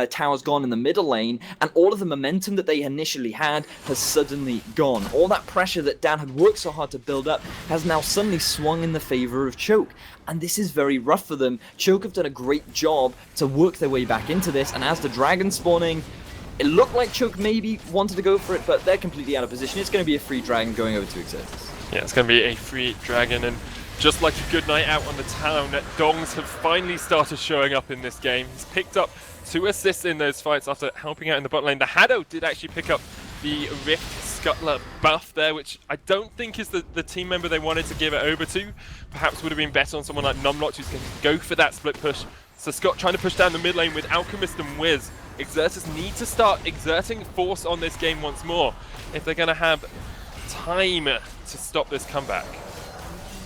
towers gone in the middle lane, and all of the momentum that they initially had has suddenly gone. All that pressure that Dan had worked so hard to build up has now suddenly swung in the favor of Choke, and this is very rough for them. Choke have done a great job to work their way back into this, and as the dragon spawning, it looked like Choke maybe wanted to go for it, but they're completely out of position. It's going to be a free dragon going over to Exertus. Yeah, it's going to be a free dragon, and just like a good night out on the town, Dongs have finally started showing up in this game. He's picked up 2 assists in those fights after helping out in the bot lane. The Haddo did actually pick up the Rift Scuttler buff there, which I don't think is the team member they wanted to give it over to. Perhaps would have been better on someone like Numlock, who's going to go for that split push. So Scott trying to push down the mid lane with Alchemist and Wiz. Exertus need to start exerting force on this game once more if they're going to have time to stop this comeback.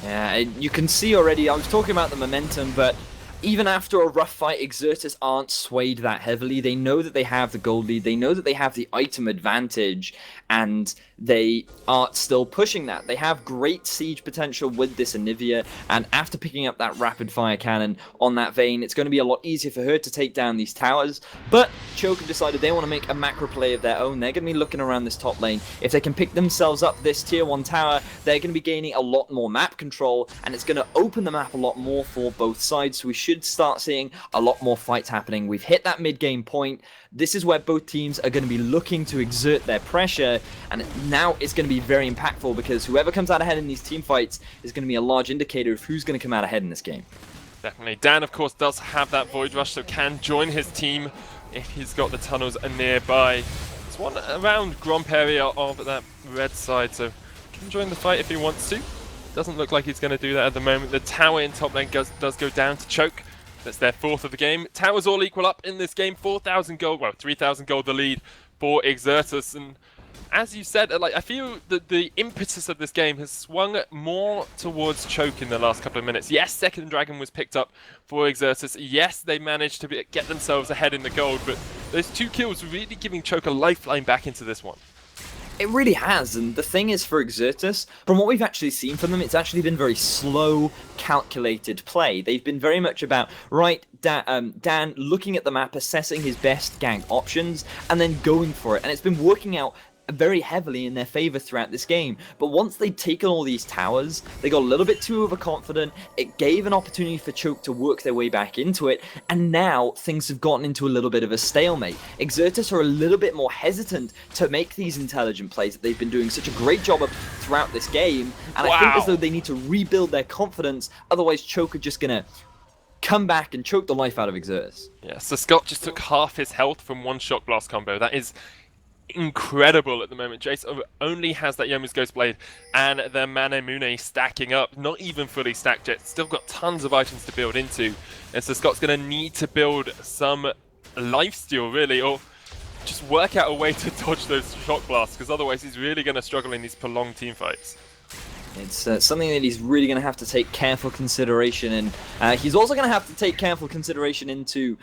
Yeah, you can see already, I was talking about the momentum, but even after a rough fight, Exertus aren't swayed that heavily. They know that they have the gold lead, they know that they have the item advantage, and they are still pushing that. They have great siege potential with this Anivia, and after picking up that rapid fire cannon on that Vayne, it's going to be a lot easier for her to take down these towers. But Choke have decided they want to make a macro play of their own. They're going to be looking around this top lane. If they can pick themselves up this tier 1 tower, they're going to be gaining a lot more map control, and it's going to open the map a lot more for both sides. So we should start seeing a lot more fights happening. We've hit that mid-game point. This is where both teams are going to be looking to exert their pressure, and now it's going to be very impactful because whoever comes out ahead in these team fights is going to be a large indicator of who's going to come out ahead in this game. Definitely. Dan, of course, does have that Void Rush, so can join his team if he's got the tunnels nearby. There's one around Gromp area of that red side, so can join the fight if he wants to. Doesn't look like he's going to do that at the moment. The tower in top lane does go down to Choke. That's their 4th of the game. Towers all equal up in this game. 4,000 gold, well, 3,000 gold the lead for Exertus. And as you said, like, I feel that the impetus of this game has swung more towards Choke in the last couple of minutes. Yes, second dragon was picked up for Exertus. Yes, they managed to get themselves ahead in the gold, but those 2 kills really giving Choke a lifeline back into this one. It really has, and the thing is for Exertus, from what we've actually seen from them, it's actually been very slow, calculated play. They've been very much about, right, Dan looking at the map, assessing his best gank options, and then going for it, and it's been working out very heavily in their favor throughout this game. But once they'd taken all these towers, they got a little bit too overconfident. It gave an opportunity for Choke to work their way back into it, and now things have gotten into a little bit of a stalemate. Exertus are a little bit more hesitant to make these intelligent plays that they've been doing such a great job of throughout this game, and I think as though they need to rebuild their confidence, otherwise Choke are just gonna come back and choke the life out of Exertus. Yeah, so Scott just took half his health from one Shock Blast combo. That is incredible at the moment. Jace only has that Yomu's Ghost Blade and the Manemune stacking up, not even fully stacked yet. Still got tons of items to build into, and so Scott's going to need to build some lifesteal really, or just work out a way to dodge those Shock Blasts, because otherwise he's really going to struggle in these prolonged team fights. It's something that he's really going to have to take careful consideration, and he's also going to have to take careful consideration into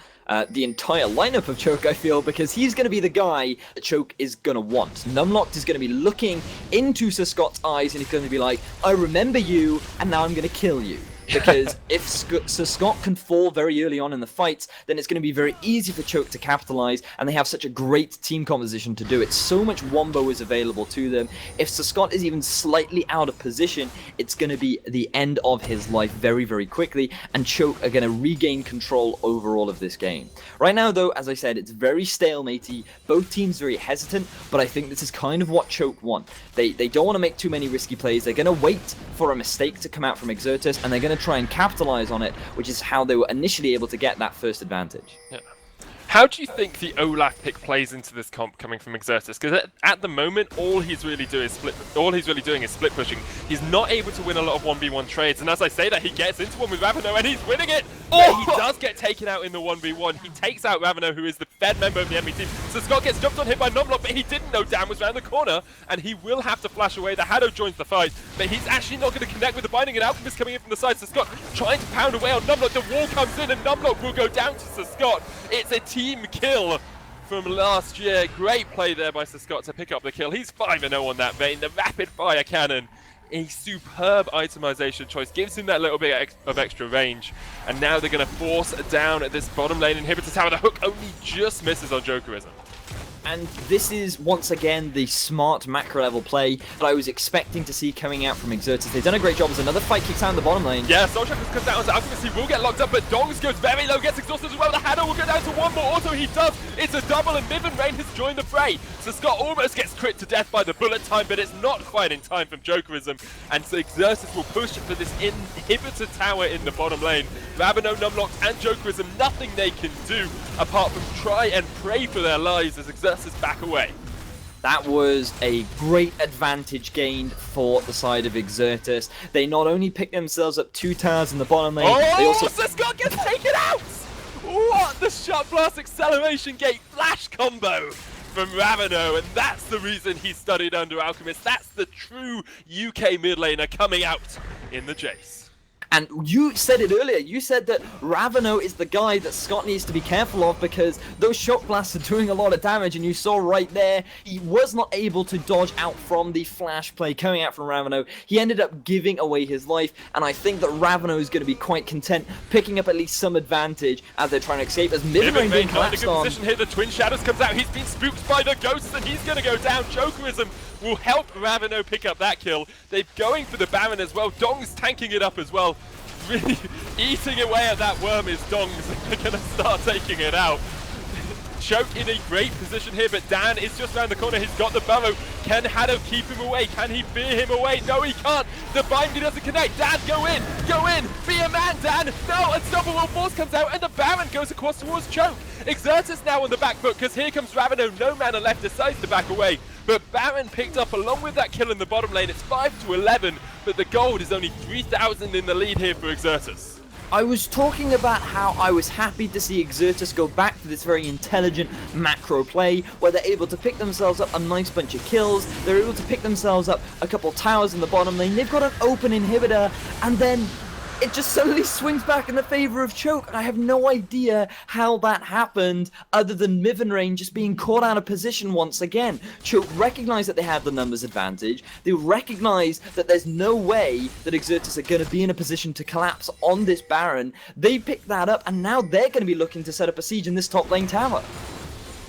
the entire lineup of Choke, I feel, because he's going to be the guy that Choke is going to want. Numlocked is going to be looking into Sir Scott's eyes, and he's going to be like, I remember you, and now I'm going to kill you. because if Sir Scott can fall very early on in the fights, then it's going to be very easy for Choke to capitalize, and they have such a great team composition to do it. So much wombo is available to them. If Sir Scott is even slightly out of position, it's going to be the end of his life very, very quickly, and Choke are going to regain control over all of this game. Right now, though, as I said, it's very stalematey. Both teams very hesitant, but I think this is kind of what Choke want. They don't want to make too many risky plays. They're going to wait for a mistake to come out from Exertus, and they're going to try and capitalize on it, which is how they were initially able to get that first advantage. Yeah. How do you think the Olaf pick plays into this comp coming from Exertus? Because at the moment, all he's really doing is split pushing. He's not able to win a lot of 1v1 trades, and as I say that, he gets into one with Ravano and he's winning it. But he does get taken out in the 1v1. He takes out Ravano, who is the Fed member of the enemy team. So Scott gets jumped on hit by Numlock, but he didn't know Dan was around the corner, and he will have to flash away. The Haddo joins the fight, but he's actually not going to connect with the binding, and Alchemist coming in from the side. So Scott trying to pound away on Numlock. The wall comes in, and Numlock will go down to Sir Scott. It's a team kill from last year. Great play there by Sir Scott to pick up the kill. He's 5-0 on that vein. The rapid fire cannon, a superb itemization choice, gives him that little bit of extra range. And now they're going to force down this bottom lane inhibitor tower. The hook only just misses on Jokerism. And this is, once again, the smart macro-level play that I was expecting to see coming out from Exertus. They've done a great job as another fight kicks out in the bottom lane. Yeah, Soulshock comes down to Alchemist. He will get locked up, but Dongs goes very low, gets exhausted as well. The Haddo will go down to one more auto. He does. It's a double, and Miv and Rain has joined the fray. So Scott almost gets crit to death by the bullet time, but it's not quite in time from Jokerism. And so Exertus will push for this inhibitor tower in the bottom lane. Ravano, Numlock, and Jokerism, nothing they can do apart from try and pray for their lives as Exertus back away. That was a great advantage gained for the side of Exertus. They not only picked themselves up 2 towers in the bottom lane, they also... So Scott gets taken out! What the Shot Blast Acceleration Gate flash combo from Ravano, and that's the reason he studied under Alchemist. That's the true UK mid laner coming out in the Jace. And you said it earlier, you said that Ravano is the guy that Scott needs to be careful of because those shock blasts are doing a lot of damage, and you saw right there, he was not able to dodge out from the flash play coming out from Ravano. He ended up giving away his life, and I think that Ravano is going to be quite content picking up at least some advantage as they're trying to escape, as Midrain being collapsed on. Position here, the Twin Shadows comes out, he's been spooked by the ghosts, and he's going to go down. Jokerism will help Ravano pick up that kill. They're going for the Baron as well. Dong's tanking it up as well. Really eating away at that worm is Dongs. They're going to start taking it out. Choke in a great position here, but Dan is just around the corner. He's got the burrow. Can Haddo keep him away? Can he fear him away? No, he can't. The binding doesn't connect. Dan, go in. Go in. Be a man, Dan. No, Unstoppable Force comes out, and the Baron goes across towards Choke. Exertus now on the back foot, because here comes Ravano. No mana left, decides to back away. But Baron picked up along with that kill in the bottom lane. It's 5-11, but the gold is only 3,000 in the lead here for Exertus. I was talking about how I was happy to see Exertus go back to this very intelligent macro play where they're able to pick themselves up a nice bunch of kills, they're able to pick themselves up a couple towers in the bottom lane, they've got an open inhibitor, and then it just suddenly swings back in the favor of Choke. I have no idea how that happened other than Miv and Rain just being caught out of position once again. Choke recognized that they had the numbers advantage. They recognized that there's no way that Exertus are going to be in a position to collapse on this Baron. They picked that up, and now they're going to be looking to set up a siege in this top lane tower.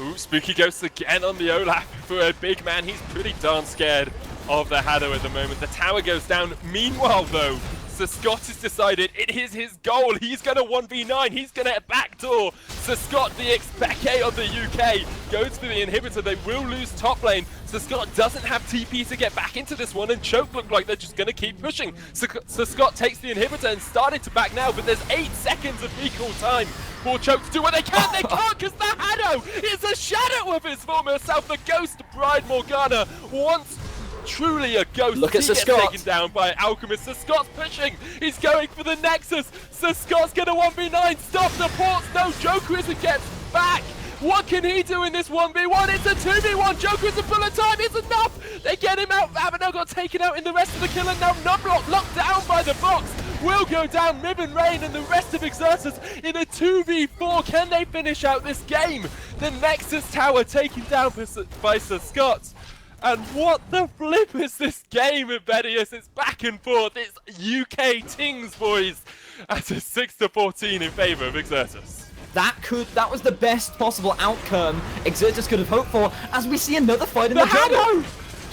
Ooh, Spooky Ghost again on the Olaf for a big man. He's pretty darn scared of the Haddo at the moment. The tower goes down. Meanwhile, though, Sir Scott has decided it is his goal. He's going to 1v9. He's going to backdoor. Sir Scott, the Expeke of the UK, goes for the inhibitor. They will lose top lane. Sir Scott doesn't have TP to get back into this one, and Choke look like they're just going to keep pushing. Sir Scott takes the inhibitor and started to back now, but there's 8 seconds of recall time for Choke to do what they can. They can't, because the Haddo is a shadow of his former self. The Ghost Bride Morgana once truly a ghost. Look at Sir gets Scott. taken down by Alchemist. Sir Scott's pushing. He's going for the Nexus. Sir Scott's going to 1v9. Stop the ports. No, Jokerism gets back. What can he do in this 1v1? It's a 2v1. Jokerism bullet time is enough. They get him out. Ravano got taken out in the rest of the kill, and now Numlock locked down by the box will go down. Miv and Rain and the rest of Exertus in a 2v4. Can they finish out this game? The Nexus tower taken down by Sir Scott. And what the flip is this game, Ibedius? It's back and forth. It's UK Tings, boys. At a 6-14 in favour of Exertus. That was the best possible outcome Exertus could have hoped for, as we see another fight in the jungle.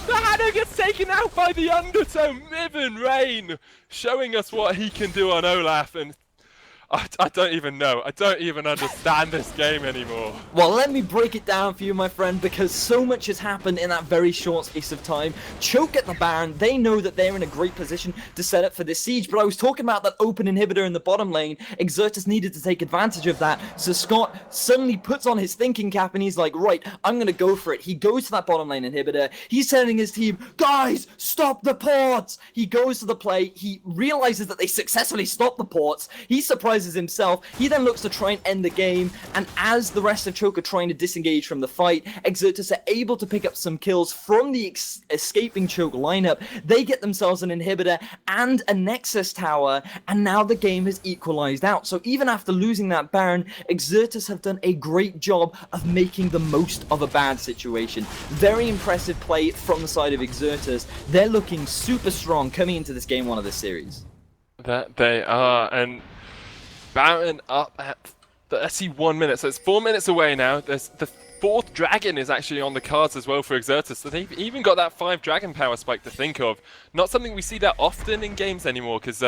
The Hanno gets taken out by the Undertow. Mivin Rain showing us what he can do on Olaf, and I don't even know. I don't even understand this game anymore. Well, let me break it down for you, my friend, because so much has happened in that very short space of time. Choke at the Baron, they know that they're in a great position to set up for this siege, but I was talking about that open inhibitor in the bottom lane. Exertus needed to take advantage of that, so Scott suddenly puts on his thinking cap and he's like, right, I'm going to go for it. He goes to that bottom lane inhibitor. He's telling his team, guys, stop the ports. He goes to the play. He realizes that they successfully stopped the ports. He's surprised himself. He then looks to try and end the game, and as the rest of Choke are trying to disengage from the fight, Exertus are able to pick up some kills from the escaping Choke lineup. They get themselves an inhibitor and a Nexus tower, and now the game has equalized out. So even after losing that Baron, Exertus have done a great job of making the most of a bad situation. Very impressive play from the side of Exertus. They're looking super strong coming into this game 1 of the series. That they are, and Baron up at 31 minutes, so it's 4 minutes away now. There's the 4th dragon is actually on the cards as well for Exertus, so they've even got that 5 dragon power spike to think of. Not something we see that often in games anymore, because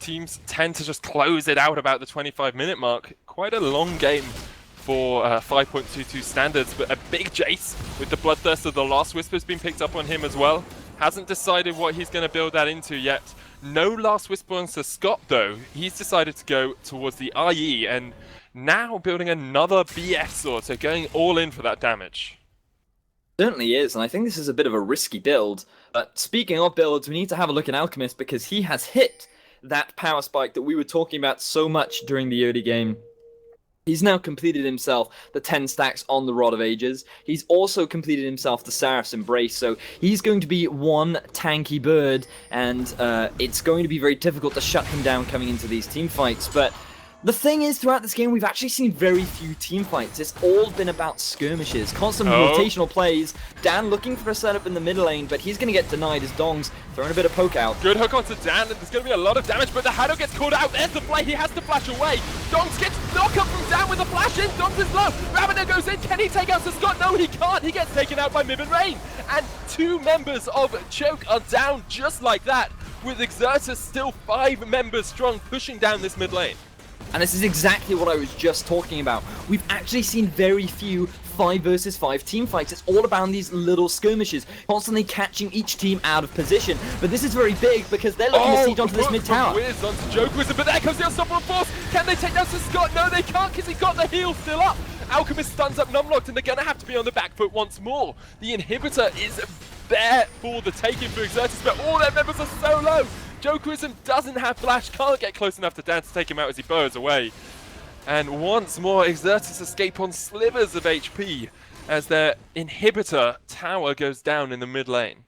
teams tend to just close it out about the 25-minute mark. Quite a long game for 5.22 standards, but a big Jace with the Bloodthirst of the Last Whisper's been picked up on him as well. Hasn't decided what he's going to build that into yet. No Last Whisper on Sir Scott though. He's decided to go towards the IE and now building another BF sword, so going all in for that damage. Certainly is, and I think this is a bit of a risky build. But speaking of builds, we need to have a look at Alchemist, because he has hit that power spike that we were talking about so much during the early game. He's now completed himself the 10 stacks on the Rod of Ages. He's also completed himself the Seraph's Embrace, so he's going to be one tanky bird, and it's going to be very difficult to shut him down coming into these team fights. But the thing is, throughout this game, we've actually seen very few team fights. It's all been about skirmishes, constant rotational plays. Dan looking for a setup in the mid lane, but he's going to get denied as Dong's throwing a bit of poke out. Good hook onto Dan, and there's going to be a lot of damage, but the Hanno gets called out. There's the play, he has to flash away. Dongs gets knocked up from Dan with a flash in. Dongs is low. Ravana goes in. Can he take out Sir Scott? No, he can't. He gets taken out by Mivin Rain. And 2 members of Choke are down just like that, with Exertus still 5 members strong pushing down this mid lane. And this is exactly what I was just talking about. We've actually seen very few 5 versus 5 team fights. It's all about these little skirmishes, constantly catching each team out of position. But this is very big because they're looking to siege onto this mid tower. Wiz onto Jokerizm, but there comes the Unstoppable Force. Can they take down Sir Scott? No, they can't, because he got the heal still up. Alchemist stuns up Numlocked, and they're going to have to be on the back foot once more. The inhibitor is there for the taking for Exertus, but all their members are so low. Jokerizm doesn't have flash, can't get close enough to Dan to take him out as he burrows away. And once more, Exertus escape on slivers of HP as their inhibitor tower goes down in the mid lane.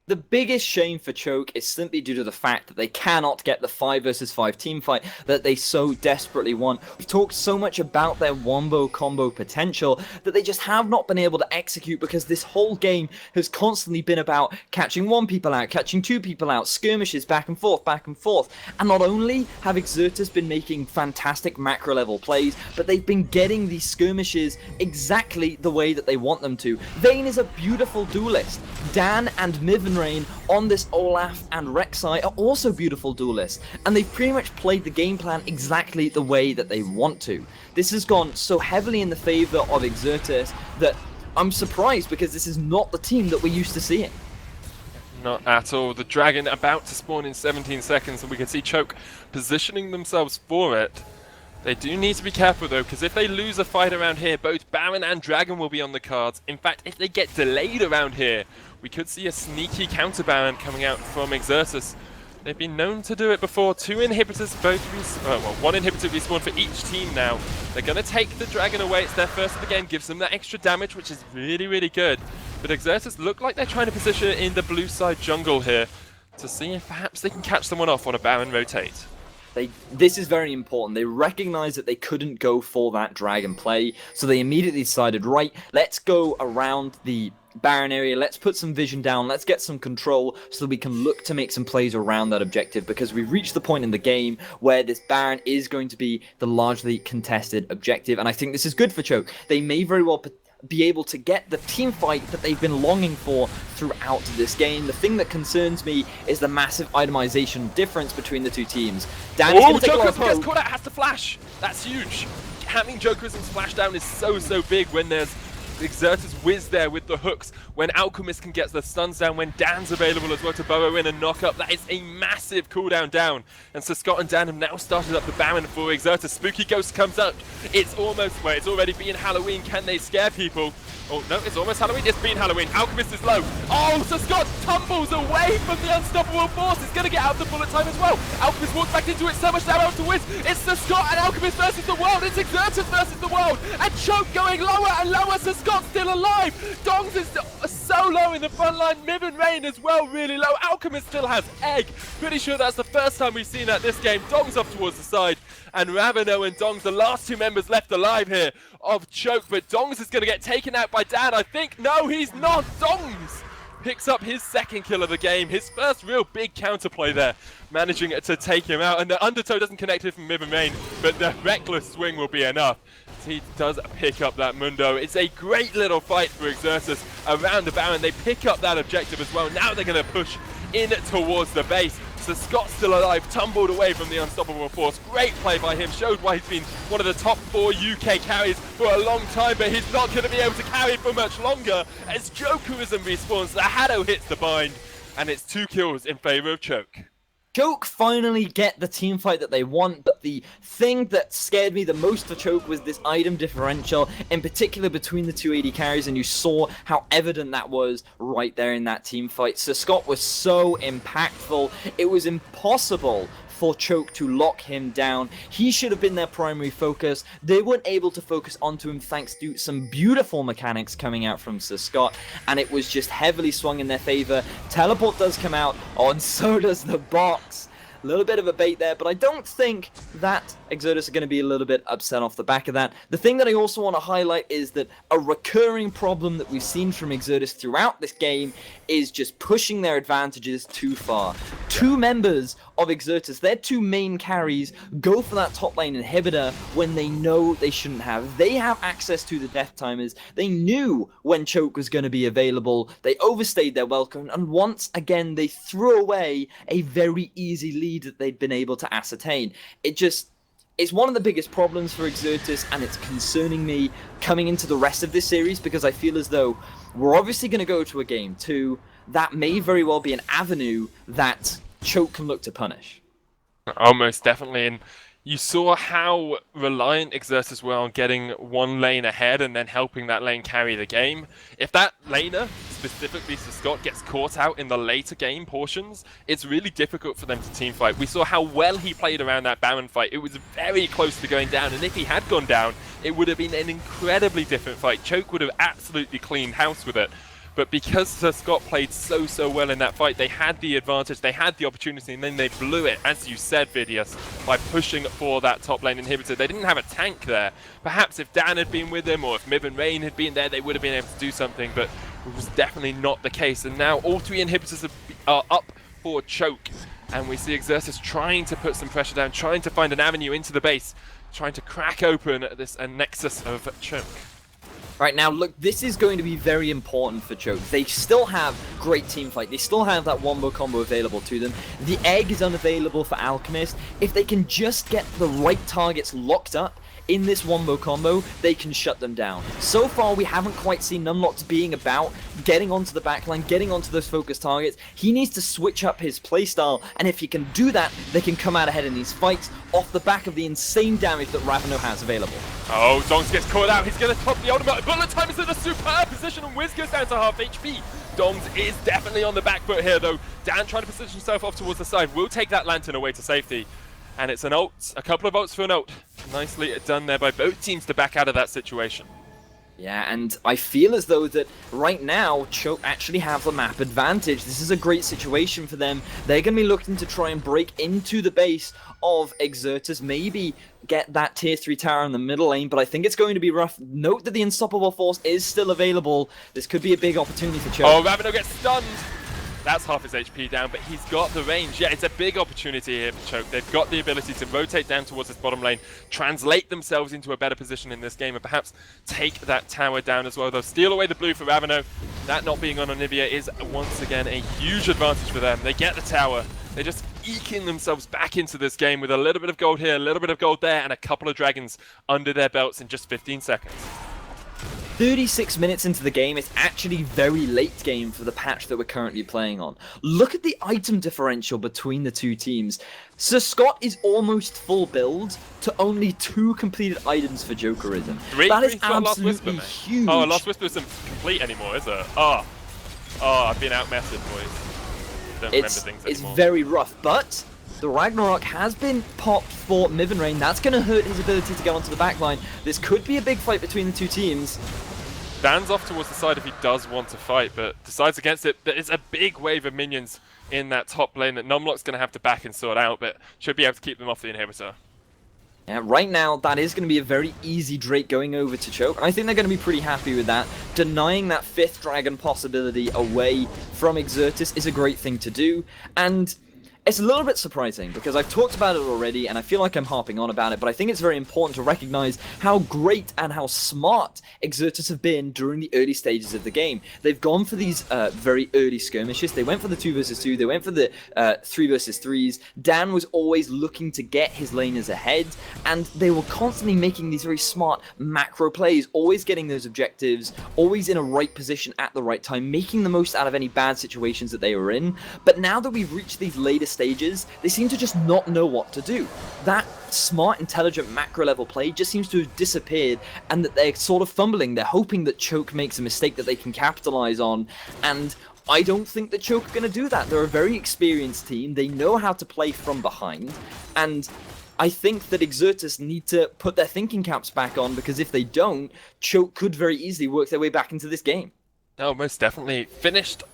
The biggest shame for Choke is simply due to the fact that they cannot get the 5 versus 5 team fight that they so desperately want. We've talked so much about their wombo combo potential that they just have not been able to execute, because this whole game has constantly been about catching 1 people out, catching 2 people out, skirmishes back and forth, back and forth. And not only have Exertus been making fantastic macro level plays, but they've been getting these skirmishes exactly the way that they want them to. Vayne is a beautiful duelist. Dan and Mivin Rain on this Olaf and Rek'Sai are also beautiful duelists, and they've pretty much played the game plan exactly the way that they want to. This has gone so heavily in the favor of Exertus that I'm surprised, because this is not the team that we're used to seeing. Not at all. The dragon about to spawn in 17 seconds, and we can see Choke positioning themselves for it. They do need to be careful though, because if they lose a fight around here, both Baron and Dragon will be on the cards. In fact, if they get delayed around here, we could see a sneaky counter Baron coming out from Exertus. They've been known to do it before. 2 inhibitors, well, 1 inhibitor respawn for each team now. They're going to take the Dragon away. It's their first of the game. Gives them that extra damage, which is really, really good. But Exertus look like they're trying to position it in the blue side jungle here to see if perhaps they can catch someone off on a Baron rotate. This is very important. They recognized that they couldn't go for that dragon play, so they immediately decided, right, let's go around the Baron area, let's put some vision down, let's get some control so that we can look to make some plays around that objective, because we've reached the point in the game where this Baron is going to be the largely contested objective, and I think this is good for Choke. They may very well be able to get the team fight that they've been longing for throughout this game. The thing that concerns me is the massive itemization difference between the two teams. Danny's going to take a lot of Jokerism gets hope. caught out, has to flash. That's huge. Having Jokerism's flash down is so big when there's Exertus whiz there with the hooks, when Alchemist can get the stuns down, when Dan's available as well to burrow in and knock up. That is a massive cooldown down. And so Scott and Dan have now started up the Baron for Exertus. Spooky Ghost comes up. It's almost, well, it's already been Halloween. Can they scare people? Oh, no, it's almost Halloween. It's been Halloween. Alchemist is low. Oh, so Scott tumbles away from the unstoppable force. He's going to get out of the bullet time as well. Alchemist walks back into it. So much damage to Wiz. It's Sir Scott and Alchemist versus the world. It's Exertus versus the world. And Choke going lower and lower. Sir Scott's still alive. Dongs is so low in the front line. Miv and Rain as well, really low. Alchemist still has Egg. Pretty sure that's the first time we've seen that this game. Dongs off towards the side. And Ravano and Dongs, the last two members left alive here of Choke. But Dongs is going to get taken out by Dan, I think. No, he's not. Dongs picks up his second kill of the game. His first real big counterplay there, managing to take him out. And the Undertow doesn't connect it from Miv and Rain, but the reckless swing will be enough. He does pick up that Mundo. It's a great little fight for Exertus around the Baron. They pick up that objective as well. Now they're going to push in towards the base. So Scott's still alive, tumbled away from the unstoppable force. Great play by him, showed why he's been one of the top 4 UK carries for a long time, but he's not going to be able to carry for much longer as Jokerism respawns. The Haddo hits the bind, and it's 2 kills in favor of Choke. Choke finally get the team fight that they want, but the thing that scared me the most for Choke was this item differential, in particular between the two AD carries, and you saw how evident that was right there in that team fight. So Scott was so impactful, it was impossible for Choke to lock him down. He should have been their primary focus. They weren't able to focus onto him thanks to some beautiful mechanics coming out from Sir Scott, and it was just heavily swung in their favor. Teleport does come out, and so does the box. A little bit of a bait there, but I don't think that Exertus are going to be a little bit upset off the back of that. The thing that I also want to highlight is that a recurring problem that we've seen from Exertus throughout this game is just pushing their advantages too far. Two members of Exertus, their two main carries, go for that top lane inhibitor when they know they shouldn't have. They have access to the death timers. They knew when Choke was going to be available. They overstayed their welcome, and once again they threw away a very easy lead that they'd been able to ascertain. It's one of the biggest problems for Exertus, and it's concerning me coming into the rest of this series, because I feel as though we're obviously going to go to a game 2 that may very well be an avenue that Choke can look to punish. Almost definitely, and you saw how reliant Exertus were on getting one lane ahead and then helping that lane carry the game. If that laner, specifically Sir Scott, gets caught out in the later game portions, it's really difficult for them to team fight. We saw how well he played around that Baron fight. It was very close to going down, and if he had gone down, it would have been an incredibly different fight. Choke would have absolutely cleaned house with it. But because Sir Scott played so well in that fight, they had the advantage, they had the opportunity, and then they blew it, as you said, Vidius, by pushing for that top lane inhibitor. They didn't have a tank there. Perhaps if Dan had been with them, or if Miv and Rain had been there, they would have been able to do something, but it was definitely not the case. And now all 3 inhibitors are up for Choke, and we see Exertus trying to put some pressure down, trying to find an avenue into the base, trying to crack open this nexus of Choke. Right now, look, this is going to be very important for Choke. They still have great team fight. They still have that wombo combo available to them. The egg is unavailable for Alchemist. If they can just get the right targets locked up in this wombo combo, they can shut them down. So far, we haven't quite seen Numlocked being about getting onto the backline, getting onto those focus targets. He needs to switch up his playstyle, and if he can do that, they can come out ahead in these fights off the back of the insane damage that Ravano has available. Oh, Dongs gets caught out. He's going to top the ultimate. Bullet time is in a superb position, and Wiz goes down to half HP. Dongs is definitely on the back foot here, though. Dan trying to position himself off towards the side. Will take that Lantern away to safety. And it's an ult, a couple of ults for an ult. Nicely done there by both teams to back out of that situation. Yeah, and I feel as though that right now, Choke actually have the map advantage. This is a great situation for them. They're going to be looking to try and break into the base of Exertus, maybe get that tier 3 tower in the middle lane, but I think it's going to be rough. Note that the Unstoppable Force is still available. This could be a big opportunity for Choke. Oh, Raveno gets stunned! That's half his HP down, but he's got the range. Yeah, it's a big opportunity here for Choke. They've got the ability to rotate down towards this bottom lane, translate themselves into a better position in this game, and perhaps take that tower down as well. They'll steal away the blue for Raveno. That not being on Anivia is once again a huge advantage for them. They get the tower. They're just eking themselves back into this game with a little bit of gold here, a little bit of gold there, and a couple of dragons under their belts in just 15 seconds. 36 minutes into the game, it's actually very late game for the patch that we're currently playing on. Look at the item differential between the two teams. Sir Scott is almost full build to only 2 completed items for Jokerism. That is absolutely huge. Oh, Lost Whisper isn't complete anymore, is it? Oh, I've been outmessed, boys. Don't remember things anymore. It's very rough, but the Ragnarok has been popped for Mivin. That's going to hurt his ability to get onto the backline. This could be a big fight between the two teams. Dan's off towards the side if he does want to fight, but decides against it. There is a big wave of minions in that top lane that Numlock's going to have to back and sort out, but should be able to keep them off the inhibitor. Yeah, right now, that is going to be a very easy Drake going over to Choke, and I think they're going to be pretty happy with that. Denying that 5th dragon possibility away from Exertus is a great thing to do, and it's a little bit surprising because I've talked about it already and I feel like I'm harping on about it, but I think it's very important to recognize how great and how smart Exertus have been during the early stages of the game. They've gone for these very early skirmishes. They went for the 2 versus 2, they went for the 3 versus 3s. Dan was always looking to get his laners ahead, and they were constantly making these very smart macro plays, always getting those objectives, always in a right position at the right time, making the most out of any bad situations that they were in. But now that we've reached these later stages, they seem to just not know what to do. That smart, intelligent, macro level play just seems to have disappeared, and that they're sort of fumbling. They're hoping that Choke makes a mistake that they can capitalize on, and I don't think that Choke are going to do that. They're a very experienced team. They know how to play from behind, and I think that Exertus need to put their thinking caps back on, because if they don't, Choke could very easily work their way back into this game. Oh, most definitely. Finished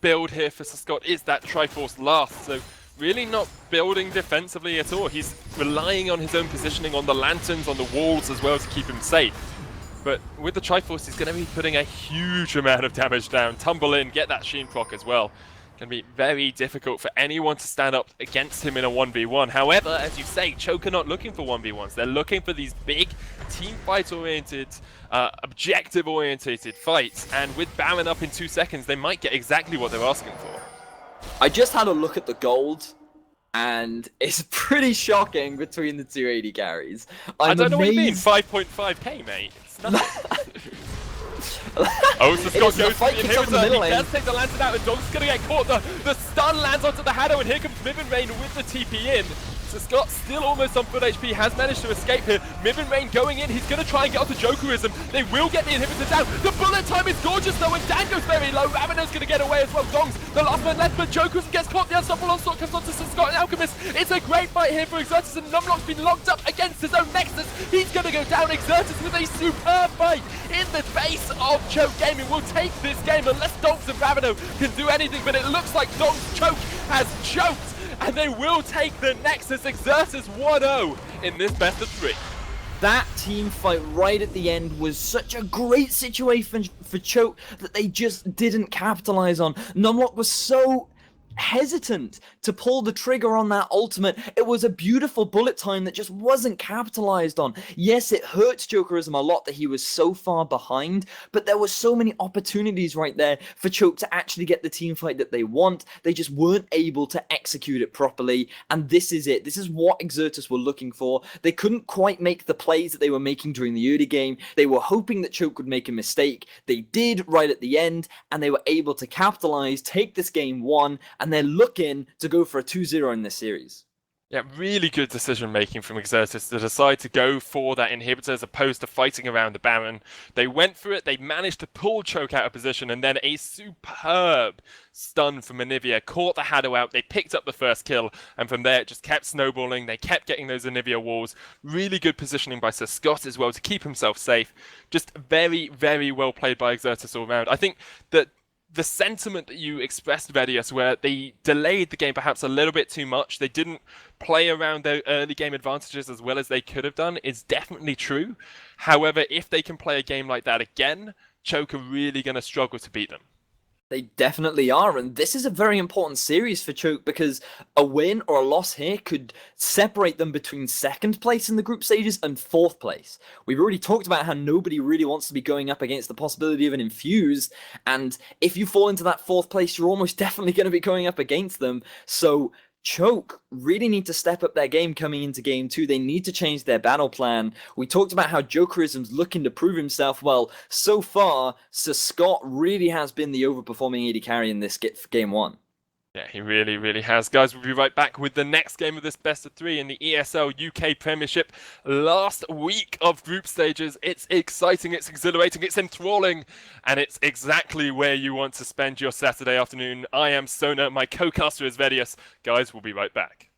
build here for Sir Scott is that Triforce last, so really not building defensively at all. He's relying on his own positioning on the lanterns, on the walls as well to keep him safe. But with the Triforce, he's going to be putting a huge amount of damage down. Tumble in, get that Sheen proc as well. Can be very difficult for anyone to stand up against him in a 1v1. However, as you say, Choke are not looking for 1v1s. They're looking for these big team fight-oriented, objective-orientated fights. And with Baron up in 2 seconds, they might get exactly what they're asking for. I just had a look at the gold, and it's pretty shocking between the two AD carries. I don't know what you mean, 5.5k, mate. It's nothing. Oh, so Scott goes for the inhibitor, he does take the lantern out, and Dog's gonna get caught. The stun lands onto the Haddo, and here comes Mivin Rain with the TP in. So Scott still almost on full HP, has managed to escape here. Mivin Rain going in, he's gonna try and get off the Jokerism. They will get the inhibitor down. The bullet time is gorgeous though, and Dan goes very low. Raveno's gonna get away as well. Dongs, the last man left, but Jokerism gets caught. The unstoppable onslaught comes onto Scott and Alchemist. It's a great fight here for Exertus, and Numlock's been locked up against his own Nexus. He's gonna go down. Exertus with a superb fight in the face of Choke Gaming. Will take this game unless Dongs and Raveno can do anything, but it looks like Dongs Choke has choked, and they will take the Nexus. Exertus 1-0 in this best of 3. That team fight right at the end was such a great situation for Choke that they just didn't capitalize on. Numlock was so hesitant to pull the trigger on that ultimate. It was a beautiful bullet time that just wasn't capitalized on. Yes, it hurts Jokerism a lot that he was so far behind, but there were so many opportunities right there for Choke to actually get the team fight that they want. They just weren't able to execute it properly, and this is it. This is what Exertus were looking for. They couldn't quite make the plays that they were making during the early game. They were hoping that Choke would make a mistake. They did right at the end, and they were able to capitalize, take this game 1, and they're looking to go for a 2-0 in this series. Yeah, really good decision making from Exertus to decide to go for that inhibitor as opposed to fighting around the Baron. They went for it, they managed to pull Choke out of position, and then a superb stun from Anivia caught the Haddo out. They picked up the first kill, and from there it just kept snowballing. They kept getting those Anivia walls. Really good positioning by Sir Scott as well to keep himself safe. Just very, very well played by Exertus all around. I think that the sentiment that you expressed, Vedius, where they delayed the game perhaps a little bit too much, they didn't play around their early game advantages as well as they could have done, is definitely true. However, if they can play a game like that again, Choke are really going to struggle to beat them. They definitely are, and this is a very important series for Choke because a win or a loss here could separate them between second place in the group stages and fourth place. We've already talked about how nobody really wants to be going up against the possibility of an Infuse, and if you fall into that fourth place, you're almost definitely going to be going up against them. So Choke really need to step up their game coming into game 2. They need to change their battle plan. We talked about how Jokerism's looking to prove himself. Well, so far, Sir Scott really has been the overperforming AD carry in this game 1. Yeah, he really, really has. Guys, we'll be right back with the next game of this best of 3 in the ESL UK Premiership. Last week of group stages. It's exciting, it's exhilarating, it's enthralling, and it's exactly where you want to spend your Saturday afternoon. I am Sona, my co-caster is Vedius. Guys, we'll be right back.